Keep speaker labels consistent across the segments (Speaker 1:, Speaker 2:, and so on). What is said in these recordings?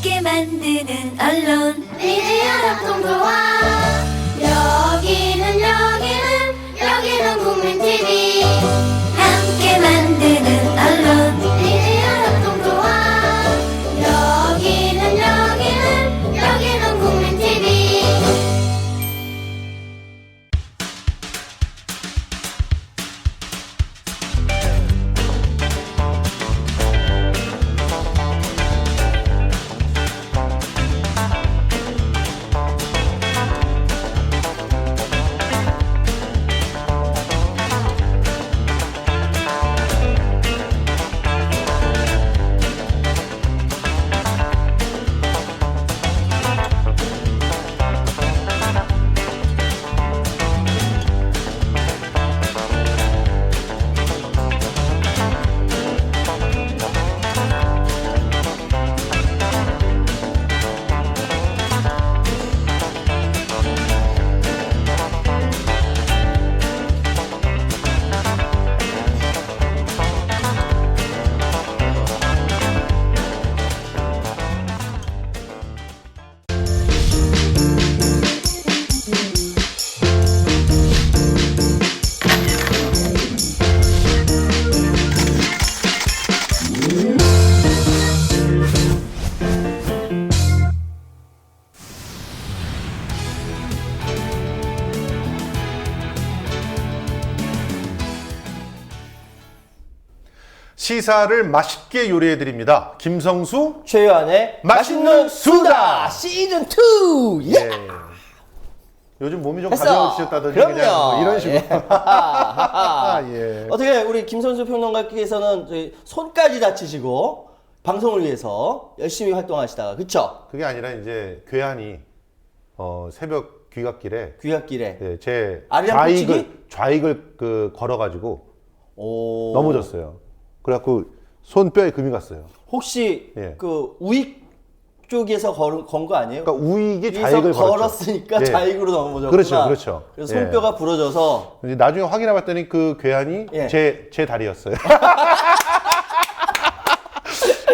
Speaker 1: 함께 만드는 언론
Speaker 2: 미디어 협동조합 여기는 국민 TV
Speaker 1: 함께 만드는 언론
Speaker 2: 미디어 협동조합 여기는 국민 TV
Speaker 3: 시사를 맛있게 요리해 드립니다. 김성수
Speaker 4: 최요한의
Speaker 3: 맛있는 수다
Speaker 4: 시즌 2. 예.
Speaker 3: 예. 요즘 몸이 좀
Speaker 4: 했어.
Speaker 3: 가벼우셨다더니
Speaker 4: 그럼요.
Speaker 3: 그냥 뭐 이런 식으로.
Speaker 4: 예.
Speaker 3: 예.
Speaker 4: 어떻게 우리 김선수 평론가께서는 저희 손까지 다치시고 방송을 위해서 열심히 활동하시다가 그쵸?
Speaker 3: 그게 아니라 이제 괴한이 새벽 귀갓길에
Speaker 4: 귀갓길에
Speaker 3: 예, 제
Speaker 4: 아리랑 꽂히기?
Speaker 3: 좌익을 그 걸어가지고
Speaker 4: 오.
Speaker 3: 넘어졌어요. 그래갖고 손뼈에 금이 갔어요.
Speaker 4: 혹시
Speaker 3: 예.
Speaker 4: 그 우익 쪽에서 건 거 아니에요?
Speaker 3: 그러니까 우익이
Speaker 4: 여기서
Speaker 3: 좌익을
Speaker 4: 걸었으니까
Speaker 3: 예.
Speaker 4: 좌익으로 넘어졌구나.
Speaker 3: 그렇죠, 그렇죠.
Speaker 4: 그래서
Speaker 3: 예.
Speaker 4: 손뼈가 부러져서
Speaker 3: 이제 나중에 확인해봤더니 그 괴한이
Speaker 4: 예.
Speaker 3: 제 다리였어요.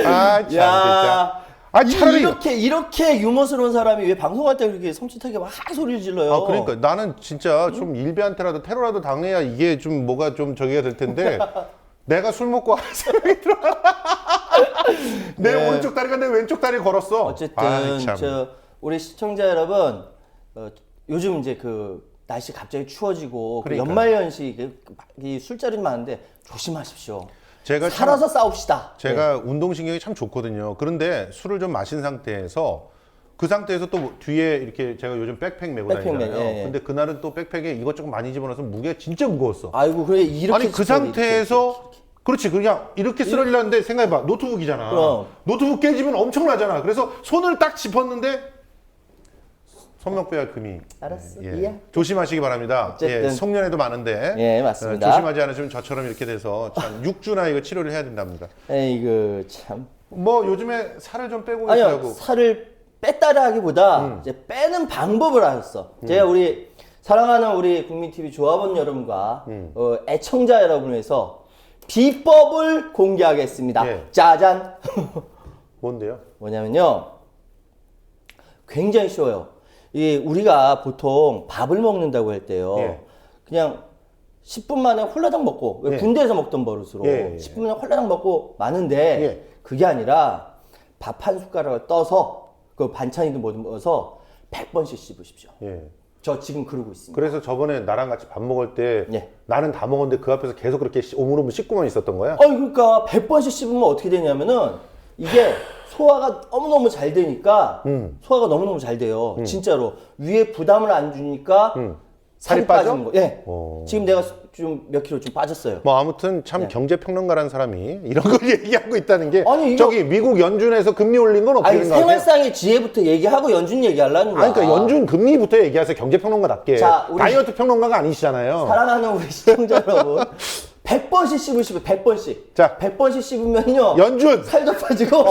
Speaker 3: 아, 참, 진짜. 아, 차라리.
Speaker 4: 이렇게 유머스러운 사람이 왜 방송할 때 그렇게 섬찟하게 막 소리를 질러요?
Speaker 3: 아, 그러니까 나는 진짜 좀 일베한테라도 테러라도 당해야 이게 좀 뭐가 좀 저기가 될 텐데 내가 술 먹고 한 생각이 들어. 내
Speaker 4: 네.
Speaker 3: 오른쪽 다리가 내 왼쪽 다리 걸었어.
Speaker 4: 어쨌든
Speaker 3: 아이, 참.
Speaker 4: 저 우리 시청자 여러분 요즘 이제 그 날씨 갑자기 추워지고 그
Speaker 3: 그러니까요.
Speaker 4: 연말연시 이 술자리 많은데 조심하십시오.
Speaker 3: 제가 참-
Speaker 4: 살아서 싸웁시다.
Speaker 3: 제가 운동신경이 참 좋거든요. 그런데 술을 좀 마신 상태에서 그 상태에서 또 뒤에 이렇게 제가 요즘 백팩 메고
Speaker 4: 백팩
Speaker 3: 다니잖아요.
Speaker 4: 예, 예.
Speaker 3: 근데 그날은 또 백팩에 이것저것 많이 집어넣어서 무게가 진짜 무거웠어.
Speaker 4: 아이고 그래 이렇게
Speaker 3: 아니 그
Speaker 4: 집어야 돼,
Speaker 3: 상태에서 그렇지 그냥 이렇게 쓰러지려는데 생각해봐 노트북이잖아.
Speaker 4: 그럼.
Speaker 3: 노트북 깨지면 엄청나잖아. 그래서 손을 딱 짚었는데 손목뼈에 금이.
Speaker 4: 알았어.
Speaker 3: 예.
Speaker 4: 이해.
Speaker 3: 조심하시기 바랍니다.
Speaker 4: 어쨌든.
Speaker 3: 예, 송년회도 많은데.
Speaker 4: 예, 맞습니다.
Speaker 3: 조심하지 않으시면 저처럼 이렇게 돼서 참 6주나 이거 치료를 해야 된답니다.
Speaker 4: 에이그 참.
Speaker 3: 뭐 요즘에 살을 좀 빼고
Speaker 4: 아니요
Speaker 3: 계시라고.
Speaker 4: 살을 뺐다라기보다 이제 빼는 방법을 하셨어. 제가 우리 사랑하는 우리 국민 TV 조합원 여러분과 애청자 여러분에서 비법을 공개하겠습니다.
Speaker 3: 예.
Speaker 4: 짜잔.
Speaker 3: 뭔데요?
Speaker 4: 뭐냐면요, 굉장히 쉬워요. 이 우리가 보통 밥을 먹는다고 할 때요,
Speaker 3: 예.
Speaker 4: 그냥 10분 만에 홀라당 먹고 왜
Speaker 3: 예.
Speaker 4: 군대에서 먹던 버릇으로
Speaker 3: 예, 예.
Speaker 4: 10분 만에 홀라당 먹고 마는데
Speaker 3: 예.
Speaker 4: 그게 아니라 밥 한 숟가락을 떠서 그 반찬이든 뭐든 넣어서 100번씩 씹으십시오.
Speaker 3: 예.
Speaker 4: 저 지금 그러고 있습니다.
Speaker 3: 그래서 저번에 나랑 같이 밥 먹을 때
Speaker 4: 예.
Speaker 3: 나는 다 먹었는데 그 앞에서 계속 그렇게 오물오물 씹고만 있었던 거야?
Speaker 4: 그러니까 100번씩 씹으면 어떻게 되냐면은 이게 소화가 너무너무 잘 되니까 소화가 너무너무 잘 돼요. 진짜로. 위에 부담을 안 주니까
Speaker 3: 살이 빠져?
Speaker 4: 빠지는 거. 예.
Speaker 3: 오.
Speaker 4: 지금 내가 좀 몇 킬로 좀 빠졌어요.
Speaker 3: 뭐 아무튼 참
Speaker 4: 네.
Speaker 3: 경제평론가라는 사람이 이런 걸 얘기하고 있다는 게
Speaker 4: 아니, 이거-
Speaker 3: 저기 미국 연준에서 금리 올린 건 어떻게
Speaker 4: 아니
Speaker 3: 생각하세요?
Speaker 4: 생활상의 지혜부터 얘기하고 연준 얘기하려는 거야.
Speaker 3: 아니, 그러니까 연준 금리부터 얘기하세요. 경제평론가답게.
Speaker 4: 자, 우리-
Speaker 3: 다이어트 평론가가 아니시잖아요.
Speaker 4: 사랑하는 우리 시청자 여러분 100번씩 씹으시면 100번씩.
Speaker 3: 자.
Speaker 4: 100번씩 씹으면요.
Speaker 3: 연준!
Speaker 4: 살도 빠지고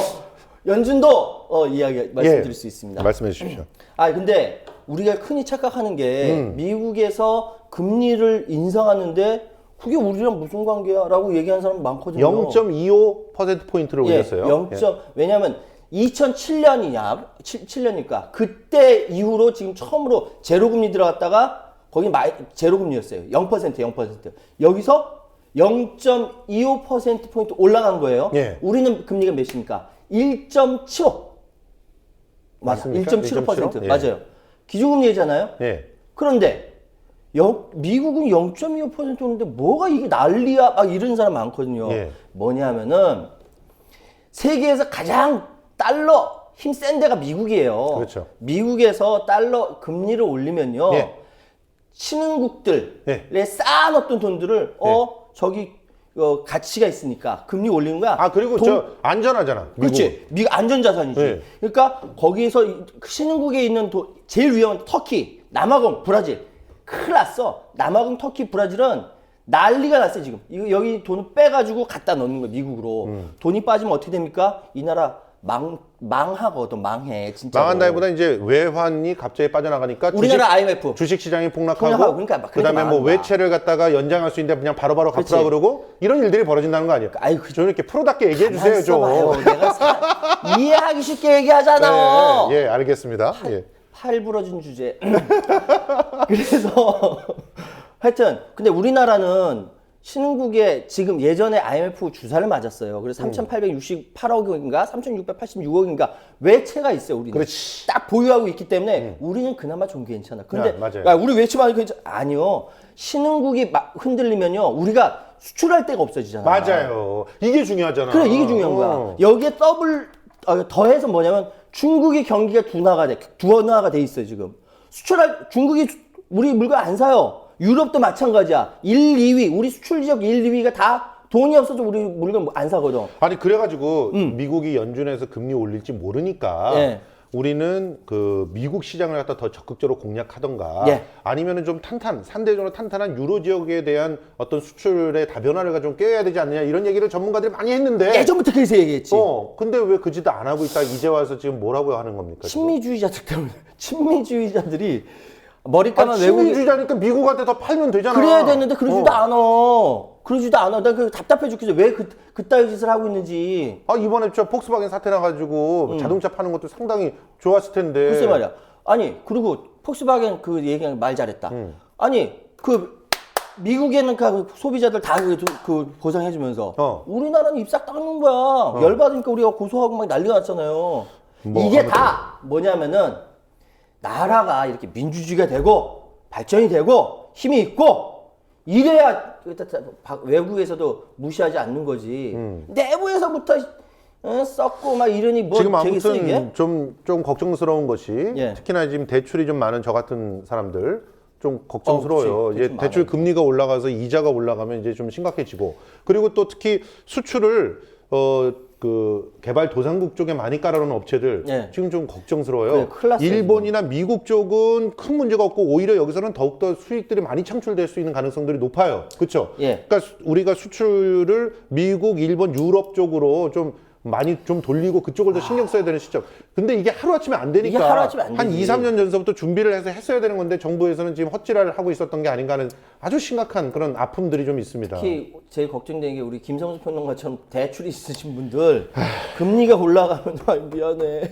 Speaker 4: 연준도 이야기 말씀드릴
Speaker 3: 예.
Speaker 4: 수 있습니다.
Speaker 3: 말씀해 주십시오.
Speaker 4: 근데 우리가 흔히 착각하는 게 미국에서 금리를 인상하는데 그게 우리랑 무슨 관계야? 라고 얘기하는 사람 많거든요.
Speaker 3: 0.25%포인트를
Speaker 4: 예,
Speaker 3: 올렸어요.
Speaker 4: 0. 왜냐하면 2007년이냐, 7년이니까 그때 이후로 지금 처음으로 제로금리 들어갔다가 거기 제로금리였어요. 0%. 여기서 0.25%포인트 올라간 거예요.
Speaker 3: 예.
Speaker 4: 우리는 금리가 몇입니까? 1.75.
Speaker 3: 맞습니까?
Speaker 4: 1.75%.
Speaker 3: 1.75? 예.
Speaker 4: 맞아요. 기준금리잖아요.
Speaker 3: 예.
Speaker 4: 그런데 미국은 0.25%인데 뭐가 이게 난리야? 막 이런 사람 많거든요.
Speaker 3: 예.
Speaker 4: 뭐냐면은 세계에서 가장 달러 힘 센 데가 미국이에요.
Speaker 3: 그렇죠.
Speaker 4: 미국에서 달러 금리를 올리면요.
Speaker 3: 예.
Speaker 4: 신흥국들에
Speaker 3: 예.
Speaker 4: 쌓아놨던 돈들을 저기 가치가 있으니까 금리 올리는 거야.
Speaker 3: 아 그리고 저 안전하잖아. 미국.
Speaker 4: 그렇지. 미국 안전자산이지.
Speaker 3: 네.
Speaker 4: 그러니까 거기서 신흥국에 있는 제일 위험한 터키, 남아공, 브라질. 큰일 났어. 남아공, 터키, 브라질은 난리가 났어요 지금. 여기 돈을 빼가지고 갖다 넣는 거야 미국으로. 돈이 빠지면 어떻게 됩니까? 이 나라 망하거든. 망해 진짜.
Speaker 3: 망한다기보다 이제 외환이 갑자기 빠져나가니까
Speaker 4: 우리나라 IMF
Speaker 3: 주식 시장이 폭락하고
Speaker 4: 그러니까 막
Speaker 3: 그다음에 뭐
Speaker 4: 망한 거야.
Speaker 3: 외채를 갖다가 연장할 수 있는데 그냥 바로바로 갚으라
Speaker 4: 그렇지.
Speaker 3: 그러고 이런 일들이 벌어진다는 거 아니에요?
Speaker 4: 아이,
Speaker 3: 좀 이렇게 프로답게 얘기해 주세요 좀.
Speaker 4: 봐요. 내가 이해하기 쉽게 얘기하잖아.
Speaker 3: 예, 알겠습니다. 예.
Speaker 4: 팔 부러진 주제. 그래서 하여튼 근데 우리나라는 신흥국에 지금 예전에 IMF 주사를 맞았어요. 그래서 3,868억인가 3,686억인가 외채가 있어요. 우리는
Speaker 3: 그렇지.
Speaker 4: 딱 보유하고 있기 때문에 우리는 그나마 좀 괜찮아. 근데
Speaker 3: 맞아요.
Speaker 4: 야, 우리 외채 많이 괜찮아. 아니요. 신흥국이 막 흔들리면요. 우리가 수출할 데가 없어지잖아.
Speaker 3: 맞아요. 이게 중요하잖아.
Speaker 4: 그래 이게 중요한 거야. 여기에 더해서 뭐냐면 중국의 경기가 둔화가 돼 있어요 지금. 중국이 우리 물건 안 사요. 유럽도 마찬가지야. 1, 2위 우리 수출 지역 1, 2위가 다 돈이 없어서 우리 물건 안 사거든.
Speaker 3: 아니 그래가지고 미국이 연준에서 금리 올릴지 모르니까
Speaker 4: 예.
Speaker 3: 우리는 그 미국 시장을 갖다 더 적극적으로 공략하던가
Speaker 4: 예.
Speaker 3: 아니면은 좀 상대적으로 탄탄한 유로 지역에 대한 어떤 수출의 다변화를 좀 깨야 되지 않느냐 이런 얘기를 전문가들이 많이 했는데
Speaker 4: 예전부터 그래서 얘기했지.
Speaker 3: 근데 왜 그 짓도 안 하고 있다 이제 와서 지금 뭐라고 하는 겁니까? 지금?
Speaker 4: 친미주의자들 때문에 친미주의자들이 머리 감은 외국인
Speaker 3: 친미주의자니까 미국한테 더 팔면 되잖아.
Speaker 4: 그래야 되는데 그러지도 않아. 그러지도 않아. 난 그 답답해 죽겠어. 왜 그따위 짓을 하고 있는지.
Speaker 3: 이번에 저 폭스바겐 사태 나가지고 자동차 파는 것도 상당히 좋았을 텐데.
Speaker 4: 글쎄 말이야. 아니 그리고 폭스바겐 그 얘기 말 잘했다. 아니 그 미국에는 그 소비자들 다 그 보상해주면서 우리나라는 입 싹 닦는 거야. 열받으니까 우리가 고소하고 막 난리가 났잖아요. 이게
Speaker 3: 아무튼.
Speaker 4: 다 뭐냐면은 나라가 이렇게 민주주의가 되고 발전이 되고 힘이 있고 이래야 외국에서도 무시하지 않는 거지. 내부에서부터 썩고 막 이러니 뭐
Speaker 3: 지금
Speaker 4: 되겠어
Speaker 3: 아무튼
Speaker 4: 이게?
Speaker 3: 좀 걱정스러운 것이
Speaker 4: 예.
Speaker 3: 특히나 지금 대출이 좀 많은 저 같은 사람들 좀 걱정스러워요.
Speaker 4: 그치.
Speaker 3: 이제
Speaker 4: 대출
Speaker 3: 대출
Speaker 4: 많아요.
Speaker 3: 금리가 올라가서 이자가 올라가면 이제 좀 심각해지고 그리고 또 특히 수출을 그 개발도상국 쪽에 많이 깔아놓은 업체들
Speaker 4: 예.
Speaker 3: 지금 좀 걱정스러워요.
Speaker 4: 그래, 큰일 났어요,
Speaker 3: 일본이나 미국 쪽은 큰 문제가 없고 오히려 여기서는 더욱더 수익들이 많이 창출될 수 있는 가능성들이 높아요. 그렇죠?
Speaker 4: 예.
Speaker 3: 그러니까 우리가 수출을 미국, 일본, 유럽 쪽으로 좀 많이 좀 돌리고 그쪽을 더 신경 써야 되는 시점. 근데 이게 하루아침에 안 되니까
Speaker 4: 이게 하루아침에 안
Speaker 3: 한
Speaker 4: 되지.
Speaker 3: 2, 3년 전서부터 준비를 해서 했어야 되는 건데 정부에서는 지금 헛질을 하고 있었던 게 아닌가 하는 아주 심각한 그런 아픔들이 좀 있습니다.
Speaker 4: 특히 제일 걱정되는 게 우리 김성수 평론가처럼 대출이 있으신 분들 금리가 올라가면 미안해.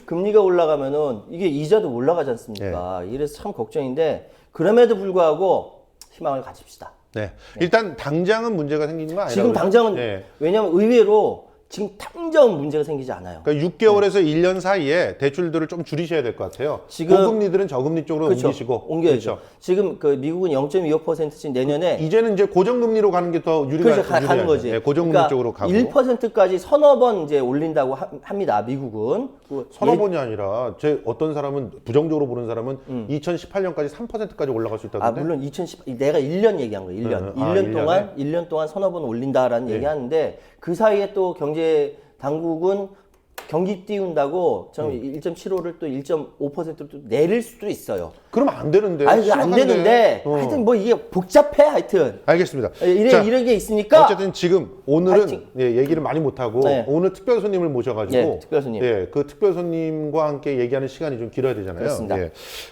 Speaker 4: 금리가 올라가면은 이게 이자도 올라가지 않습니까? 이래서 참 걱정인데 그럼에도 불구하고 희망을 가집시다.
Speaker 3: 네. 일단 당장은 문제가 생기는 거 아니라고.
Speaker 4: 지금 당장은
Speaker 3: 네.
Speaker 4: 왜냐면 의외로 지금 당장 문제가 생기지 않아요.
Speaker 3: 그러니까 6개월에서 1년 사이에 대출들을 좀 줄이셔야 될 것 같아요.
Speaker 4: 지금-
Speaker 3: 고금리들은 저금리 쪽으로
Speaker 4: 그렇죠.
Speaker 3: 옮기시고.
Speaker 4: 옮겨야죠.
Speaker 3: 그렇죠.
Speaker 4: 지금 그 미국은 0.25%씩 내년에
Speaker 3: 이제는 이제 고정금리로 가는 게 더
Speaker 4: 그렇죠. 가는 거지.
Speaker 3: 네, 고정금리
Speaker 4: 그러니까
Speaker 3: 쪽으로 가고.
Speaker 4: 1%까지 서너 번 이제 올린다고 합니다. 미국은.
Speaker 3: 서너 번이 아니라 어떤 사람은 부정적으로 보는 사람은 2018년까지 3%까지 올라갈 수 있다던데.
Speaker 4: 물론 2010 내가 1년 얘기한 거예요. 1년. 1년 동안 1년 동안 서너 번 올린다라는 얘기하는데 그 사이에 또 경제 당국은 경기 띄운다고 1.75를 또 1.5%로 또 내릴 수도 있어요.
Speaker 3: 그러면 안 되는데.
Speaker 4: 아니 그게 안
Speaker 3: 심각한데.
Speaker 4: 되는데 하여튼 뭐 이게 복잡해 하여튼.
Speaker 3: 알겠습니다.
Speaker 4: 이런 게 있으니까
Speaker 3: 어쨌든 지금 오늘은
Speaker 4: 파이팅.
Speaker 3: 얘기를 많이 못 하고
Speaker 4: 네.
Speaker 3: 오늘 특별 손님을 모셔가지고
Speaker 4: 네, 특별 손님.
Speaker 3: 그 특별 손님과 함께 얘기하는 시간이 좀 길어야 되잖아요.
Speaker 4: 그렇습니다.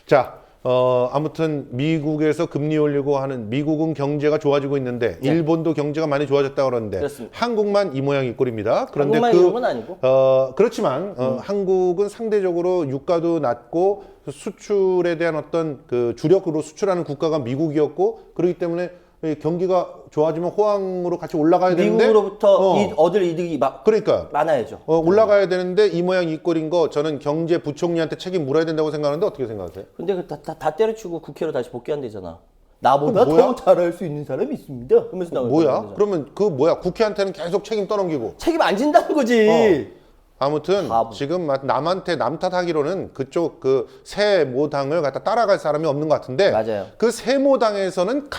Speaker 3: 자, 아무튼 미국에서 금리 올리고 하는 미국은 경제가 좋아지고 있는데 일본도 경제가 많이 좋아졌다 그러는데
Speaker 4: 그렇습니다.
Speaker 3: 한국만 이 모양 이 꼴입니다. 그런데
Speaker 4: 한국만 이런 건 아니고.
Speaker 3: 그렇지만 한국은 상대적으로 유가도 낮고 수출에 대한 어떤 그 주력으로 수출하는 국가가 미국이었고 그렇기 때문에 이 경기가 좋아지면 호황으로 같이 올라가야 되는데
Speaker 4: 미국으로부터 얻을 이득이
Speaker 3: 그러니까
Speaker 4: 많아야죠.
Speaker 3: 올라가야 되는데 이 모양 이 꼴인 거 저는 경제부총리한테 책임 물어야 된다고 생각하는데 어떻게 생각하세요?
Speaker 4: 근데 다 때려치고 국회로 다시 복귀한대잖아. 나보다
Speaker 3: 뭐야?
Speaker 4: 더 잘할 수 있는 사람이 있습니다. 하면서 나오는
Speaker 3: 뭐야?
Speaker 4: 거잖아.
Speaker 3: 그러면 그 뭐야? 국회한테는 계속 책임 떠넘기고.
Speaker 4: 책임 안 진다는 거지.
Speaker 3: 아무튼
Speaker 4: 바보.
Speaker 3: 지금 남한테 남탓하기로는 그쪽 그 세모당을 갖다 따라갈 사람이 없는 것 같은데
Speaker 4: 맞아요.
Speaker 3: 그 세모당에서는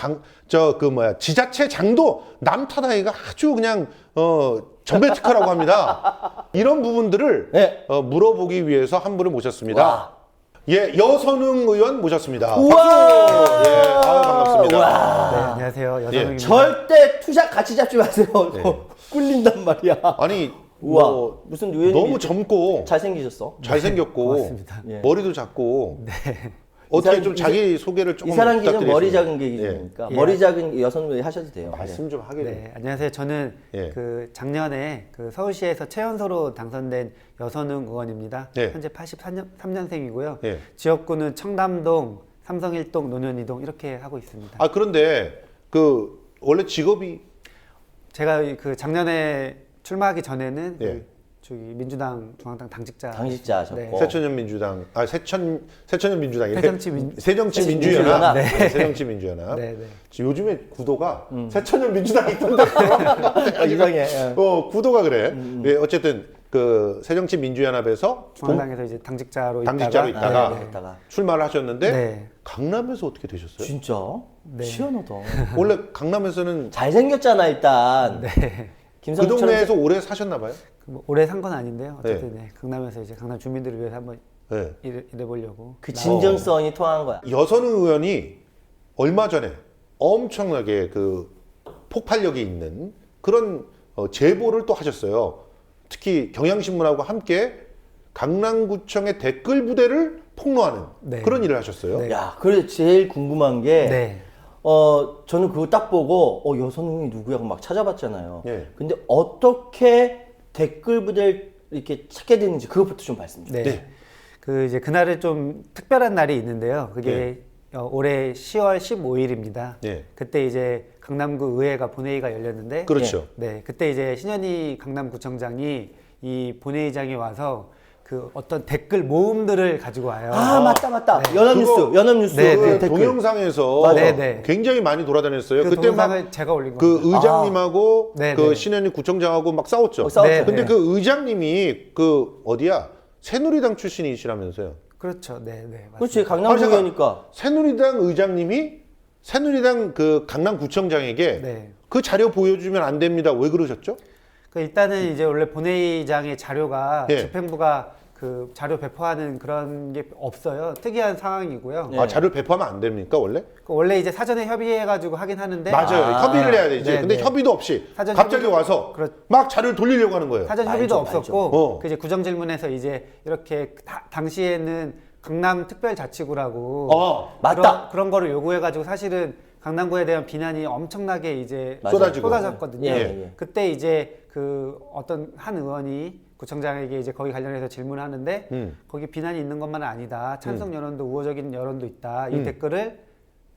Speaker 3: 지자체 장도 남탓하기가 아주 그냥 전배특허라고 합니다. 이런 부분들을
Speaker 4: 네.
Speaker 3: 물어보기 위해서 한 분을 모셨습니다.
Speaker 4: 와.
Speaker 3: 예, 여선웅 의원 모셨습니다.
Speaker 4: 우와.
Speaker 3: 박수! 예, 반갑습니다.
Speaker 4: 우와.
Speaker 5: 네, 안녕하세요. 여성입니다.
Speaker 4: 절대 투샷 같이 잡지 마세요. 꿀린단 말이야.
Speaker 3: 아니
Speaker 4: 우와.
Speaker 3: 뭐
Speaker 4: 무슨 의원님이
Speaker 3: 너무
Speaker 4: 이렇게
Speaker 3: 젊고
Speaker 4: 잘생기셨어.
Speaker 3: 잘생겼고
Speaker 5: 고맙습니다.
Speaker 4: 예.
Speaker 3: 머리도 작고 어떻게 좀 자기 소개를 조금
Speaker 4: 이사람 기준
Speaker 3: 부탁드리겠습니다.
Speaker 4: 머리 작은 게 기준이니까
Speaker 5: 예.
Speaker 4: 머리 작은 여성분이 하셔도 돼요.
Speaker 3: 말씀 좀 하게 돼요.
Speaker 5: 네, 안녕하세요. 저는
Speaker 3: 예.
Speaker 5: 그 작년에 그 서울시에서 최연소로 당선된 여선웅 의원입니다.
Speaker 3: 예.
Speaker 5: 현재 83년생이고요.
Speaker 3: 예.
Speaker 5: 지역구는 청담동, 삼성일동, 논현이동 이렇게 하고 있습니다.
Speaker 3: 아 그런데 그 원래 직업이
Speaker 5: 제가 그 작년에 출마하기 전에는
Speaker 3: 예.
Speaker 5: 그 저기 민주당 중앙당 당직자
Speaker 4: 당직자셨고.
Speaker 5: 네.
Speaker 3: 새천년민주당 새천년민주당이
Speaker 4: 민주연합.
Speaker 3: 새정치민주연합 새정치민주연합
Speaker 5: 네, 네.
Speaker 3: 요즘에 구도가 새천년민주당이 있던데
Speaker 4: 이상해.
Speaker 3: 구도가 그래. 네, 어쨌든 그 새정치민주연합에서
Speaker 5: 중앙당에서 이제 당직자로
Speaker 3: 있다가
Speaker 5: 네, 네.
Speaker 3: 출마를 하셨는데
Speaker 5: 네.
Speaker 3: 강남에서 어떻게 되셨어요?
Speaker 4: 진짜?
Speaker 5: 네.
Speaker 4: 시원하다.
Speaker 3: 원래 강남에서는
Speaker 4: 잘생겼잖아 일단.
Speaker 5: 네.
Speaker 3: 그
Speaker 4: 김성철
Speaker 3: 동네에서 오래 사셨나 봐요?
Speaker 5: 뭐 오래 산 건 아닌데요. 어쨌든 네. 강남에서 이제 강남 주민들을 위해서 한번
Speaker 3: 네.
Speaker 5: 일해보려고.
Speaker 4: 그 진정성이 통한 거야.
Speaker 3: 여선웅 의원이 얼마 전에 엄청나게 그 폭발력이 있는 그런 제보를 또 하셨어요. 특히 경향신문하고 함께 강남구청의 댓글 부대를 폭로하는
Speaker 5: 네.
Speaker 3: 그런 일을 하셨어요.
Speaker 5: 네.
Speaker 4: 야, 그래 제일 궁금한 게
Speaker 5: 네.
Speaker 4: 저는 그거 딱 보고 여선웅이 누구야? 막 찾아봤잖아요.
Speaker 3: 예.
Speaker 4: 근데 어떻게 댓글 부대를 이렇게 찾게 되는지 그것부터 좀 말씀 좀.
Speaker 5: 네.
Speaker 3: 네.
Speaker 5: 그 이제 그날은 좀 특별한 날이 있는데요. 그게 올해 10월 15일입니다.
Speaker 3: 네.
Speaker 5: 그때 이제 강남구 의회가 본회의가 열렸는데,
Speaker 3: 그렇죠.
Speaker 5: 네, 그때 이제 신현희 강남구청장이 이 본회의장에 와서 그 어떤 댓글 모음들을 가지고 와요.
Speaker 4: 아 맞다.
Speaker 5: 네.
Speaker 4: 연합뉴스
Speaker 5: 네,
Speaker 3: 그
Speaker 5: 네.
Speaker 4: 댓글.
Speaker 3: 동영상에서
Speaker 5: 네, 네.
Speaker 3: 굉장히 많이 돌아다녔어요.
Speaker 5: 그
Speaker 3: 그때 막
Speaker 5: 동영상을 제가 올린
Speaker 3: 그
Speaker 5: 겁니다.
Speaker 3: 의장님하고
Speaker 5: 네,
Speaker 3: 그
Speaker 5: 네.
Speaker 3: 신현희 구청장하고 막 싸웠죠.
Speaker 4: 싸웠죠.
Speaker 5: 네,
Speaker 3: 근데
Speaker 5: 네.
Speaker 3: 그 의장님이 그 어디야? 새누리당 출신이시라면서요.
Speaker 5: 그렇죠. 네, 네. 맞습니다.
Speaker 4: 그렇지 강남구니까.
Speaker 3: 새누리당 의장님이 새누리당 그 강남구청장에게
Speaker 5: 네.
Speaker 3: 그 자료 보여주면 안 됩니다. 왜 그러셨죠?
Speaker 5: 그 일단은 이제 원래 본회의장의 자료가
Speaker 3: 예.
Speaker 5: 집행부가 그 자료 배포하는 그런 게 없어요. 특이한 상황이고요.
Speaker 4: 네.
Speaker 3: 아, 자료를 배포하면 안 됩니까 원래?
Speaker 5: 그 원래 이제 사전에 협의해가지고 하긴 하는데
Speaker 3: 맞아요. 협의를 해야 되지.
Speaker 5: 네,
Speaker 3: 근데
Speaker 5: 네.
Speaker 3: 협의도 없이
Speaker 5: 사전
Speaker 3: 갑자기
Speaker 5: 협의도-
Speaker 3: 와서
Speaker 5: 그렇-
Speaker 3: 막 자료를 돌리려고 하는 거예요.
Speaker 5: 사전
Speaker 4: 말좀,
Speaker 5: 협의도
Speaker 4: 말 좀.
Speaker 5: 없었고 그 이제 구정질문에서 이제 이렇게 당시에는 강남 특별자치구라고
Speaker 4: 맞다.
Speaker 5: 그런 거를 요구해가지고 사실은 강남구에 대한 비난이 엄청나게 이제
Speaker 4: 맞아요.
Speaker 5: 쏟아졌거든요.
Speaker 4: 예.
Speaker 5: 그때 이제 그 어떤 한 의원이 구청장에게 이제 거기 관련해서 질문하는데 거기 비난이 있는 것만은 아니다. 찬성 여론도 우호적인 여론도 있다. 이 댓글을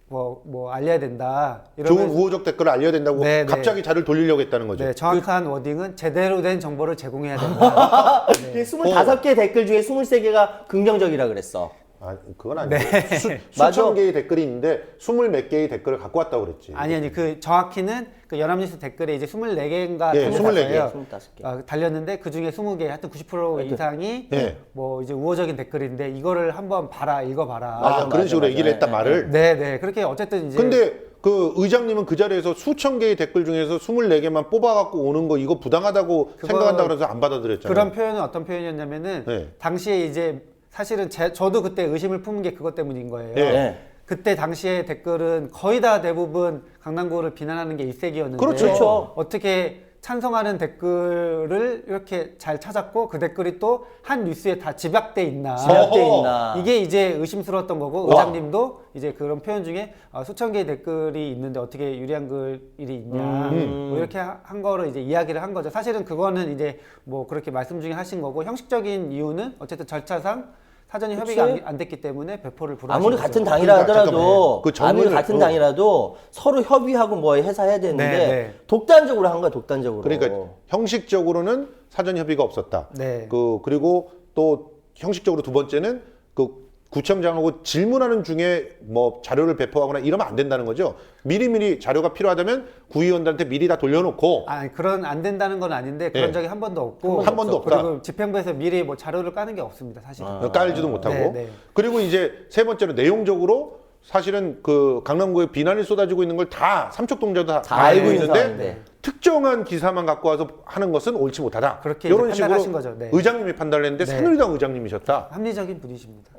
Speaker 5: 뭐 알려야 된다.
Speaker 3: 좋은
Speaker 5: 이러면
Speaker 3: 우호적 댓글을 알려야 된다고
Speaker 5: 네, 네.
Speaker 3: 갑자기 자료를 돌리려고 했다는 거죠.
Speaker 5: 네, 정확한 워딩은 제대로 된 정보를 제공해야 된다.
Speaker 4: 그 25개 댓글 중에 23개가 긍정적이라 그랬어.
Speaker 3: 아, 그건 아니고
Speaker 5: 네.
Speaker 4: 맞아.
Speaker 3: 수천 개의 댓글이 있는데 20몇 개의 댓글을 갖고 왔다고 그랬지.
Speaker 5: 아니 그 정확히는 그 연합뉴스 댓글에 이제 24개인가
Speaker 3: 예, 24개.
Speaker 4: 25개.
Speaker 5: 달렸는데 그 중에 20개 하여튼 90% 이상이
Speaker 3: 예.
Speaker 5: 뭐 이제 우호적인 댓글인데 이거를 한번 읽어봐라.
Speaker 3: 아, 그런 식으로
Speaker 4: 맞아.
Speaker 3: 얘기를 했단 말을.
Speaker 5: 네, 그렇게 어쨌든 이제
Speaker 3: 근데 그 의장님은 그 자리에서 수천 개의 댓글 중에서 24개만 뽑아갖고 오는 거 이거 부당하다고 생각한다 그래서 안 받아들였잖아요.
Speaker 5: 그런 표현은 어떤 표현이었냐면은
Speaker 3: 네.
Speaker 5: 당시에 이제 사실은 저도 그때 의심을 품은 게 그것 때문인 거예요.
Speaker 3: 네.
Speaker 4: 네.
Speaker 5: 그때 당시에 댓글은 거의 다 대부분 강남구를 비난하는 게 일색이었는데
Speaker 3: 그렇죠.
Speaker 5: 어떻게 찬성하는 댓글을 이렇게 잘 찾았고 그 댓글이 또 한 뉴스에 다 집약돼 있나.
Speaker 4: 집약돼
Speaker 3: 어허.
Speaker 4: 있나.
Speaker 5: 이게 이제 의심스러웠던 거고
Speaker 3: 와.
Speaker 5: 의장님도 이제 그런 표현 중에 수천 개의 댓글이 있는데 어떻게 유리한 글이 있냐 뭐 이렇게 한 거를 이제 이야기를 한 거죠. 사실은 그거는 이제 뭐 그렇게 말씀 중에 하신 거고 형식적인 이유는 어쨌든 절차상 사전에
Speaker 4: 그치?
Speaker 5: 협의가 안 됐기 때문에 배포를 불허하신
Speaker 4: 아무리
Speaker 5: 거죠.
Speaker 4: 같은 당이라
Speaker 3: 그러니까
Speaker 4: 하더라도
Speaker 3: 잠깐만요. 그 정문을-
Speaker 4: 아무리 같은 당이라도 서로 협의하고 뭐 해서 해야 되는데
Speaker 5: 네, 네.
Speaker 4: 독단적으로 한 거야 독단적으로.
Speaker 3: 그러니까 형식적으로는 사전 협의가 없었다.
Speaker 5: 네.
Speaker 3: 그리고 또 형식적으로 두 번째는 그 구청장하고 질문하는 중에 뭐 자료를 배포하거나 이러면 안 된다는 거죠. 미리미리 자료가 필요하다면 구의원들한테 미리 다 돌려놓고
Speaker 5: 아니 그런 안 된다는 건 아닌데 그런
Speaker 3: 예.
Speaker 5: 적이 한 번도 없고
Speaker 3: 한 번도 없다.
Speaker 5: 그리고 집행부에서 미리 뭐 자료를 까는 게 없습니다 사실은.
Speaker 3: 깔지도 못하고.
Speaker 5: 네, 네.
Speaker 3: 그리고 이제 세 번째로 내용적으로 사실은 그 강남구에 비난이 쏟아지고 있는 걸 다 삼척동자도 다 알고
Speaker 4: 있는
Speaker 3: 있는데
Speaker 4: 상황인데.
Speaker 3: 특정한 기사만 갖고 와서 하는 것은 옳지 못하다.
Speaker 5: 그렇게
Speaker 3: 이런
Speaker 5: 이제
Speaker 3: 식으로
Speaker 5: 판단하신 거죠. 네.
Speaker 3: 의장님이 판단을 했는데
Speaker 5: 네.
Speaker 3: 새누리당 의장님이셨다.
Speaker 5: 합리적인 분이십니다.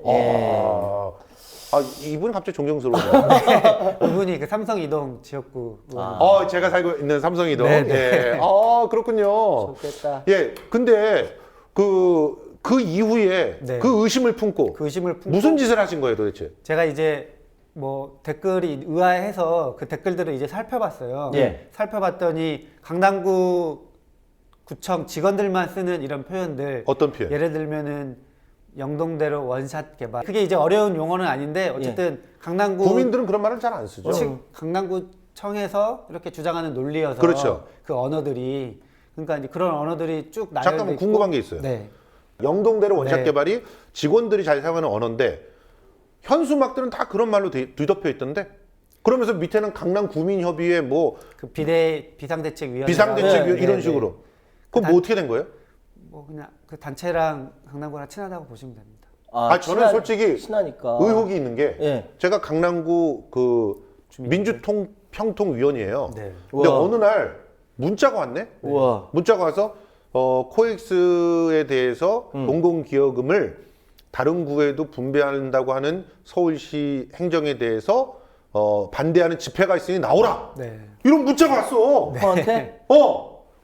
Speaker 3: 이분은 갑자기 존경스러워요.
Speaker 5: 이분이 그 삼성 이동 지역구 의원.
Speaker 3: 제가 살고 있는 삼성이동.
Speaker 5: 네, 네.
Speaker 3: 예. 그렇군요.
Speaker 4: 좋겠다.
Speaker 3: 예, 근데 그 이후에
Speaker 5: 네.
Speaker 3: 그 의심을 품고
Speaker 5: 그 의심을 품고
Speaker 3: 무슨 짓을 하신 거예요, 도대체?
Speaker 5: 제가 이제 뭐 댓글이 의아해서 그 댓글들을 이제 살펴봤어요.
Speaker 4: 예.
Speaker 5: 살펴봤더니 강남구 구청 직원들만 쓰는 이런 표현들.
Speaker 3: 어떤 표현?
Speaker 5: 예를 들면은 영동대로 원샷 개발. 그게 이제 어려운 용어는 아닌데 어쨌든 강남구
Speaker 3: 국민들은 그런 말을 잘 안 쓰죠.
Speaker 5: 강남구청에서 이렇게 주장하는 논리여서
Speaker 3: 그렇죠.
Speaker 5: 그 언어들이 그러니까 이제 그런 언어들이 쭉 나열돼
Speaker 3: 잠깐만
Speaker 5: 있고.
Speaker 3: 궁금한 게 있어요.
Speaker 5: 네.
Speaker 3: 영동대로 원샷
Speaker 5: 네.
Speaker 3: 개발이 직원들이 잘 사용하는 언어인데 현수막들은 다 그런 말로 뒤덮여 있던데 그러면서 밑에는 강남구민협의회 뭐
Speaker 5: 그 비상대책위원회
Speaker 3: 비상대책위원
Speaker 4: 네,
Speaker 3: 이런
Speaker 5: 네,
Speaker 3: 식으로 그럼 뭐 어떻게 된 거예요?
Speaker 5: 뭐 그냥 그 단체랑 강남구랑 친하다고 보시면 됩니다.
Speaker 3: 저는 솔직히
Speaker 4: 친하니까.
Speaker 3: 의혹이 있는 게
Speaker 4: 예.
Speaker 3: 제가 강남구 그 민주평통위원이에요.
Speaker 5: 네.
Speaker 3: 근데
Speaker 4: 우와.
Speaker 3: 어느 날 문자가 왔네.
Speaker 4: 우와.
Speaker 3: 문자가 와서 코엑스에 대해서
Speaker 4: 음.
Speaker 3: 공공기여금을 다른 구에도 분배한다고 하는 서울시 행정에 대해서 반대하는 집회가 있으니 나오라.
Speaker 5: 네.
Speaker 3: 이런 문자가 왔어.
Speaker 4: 형한테?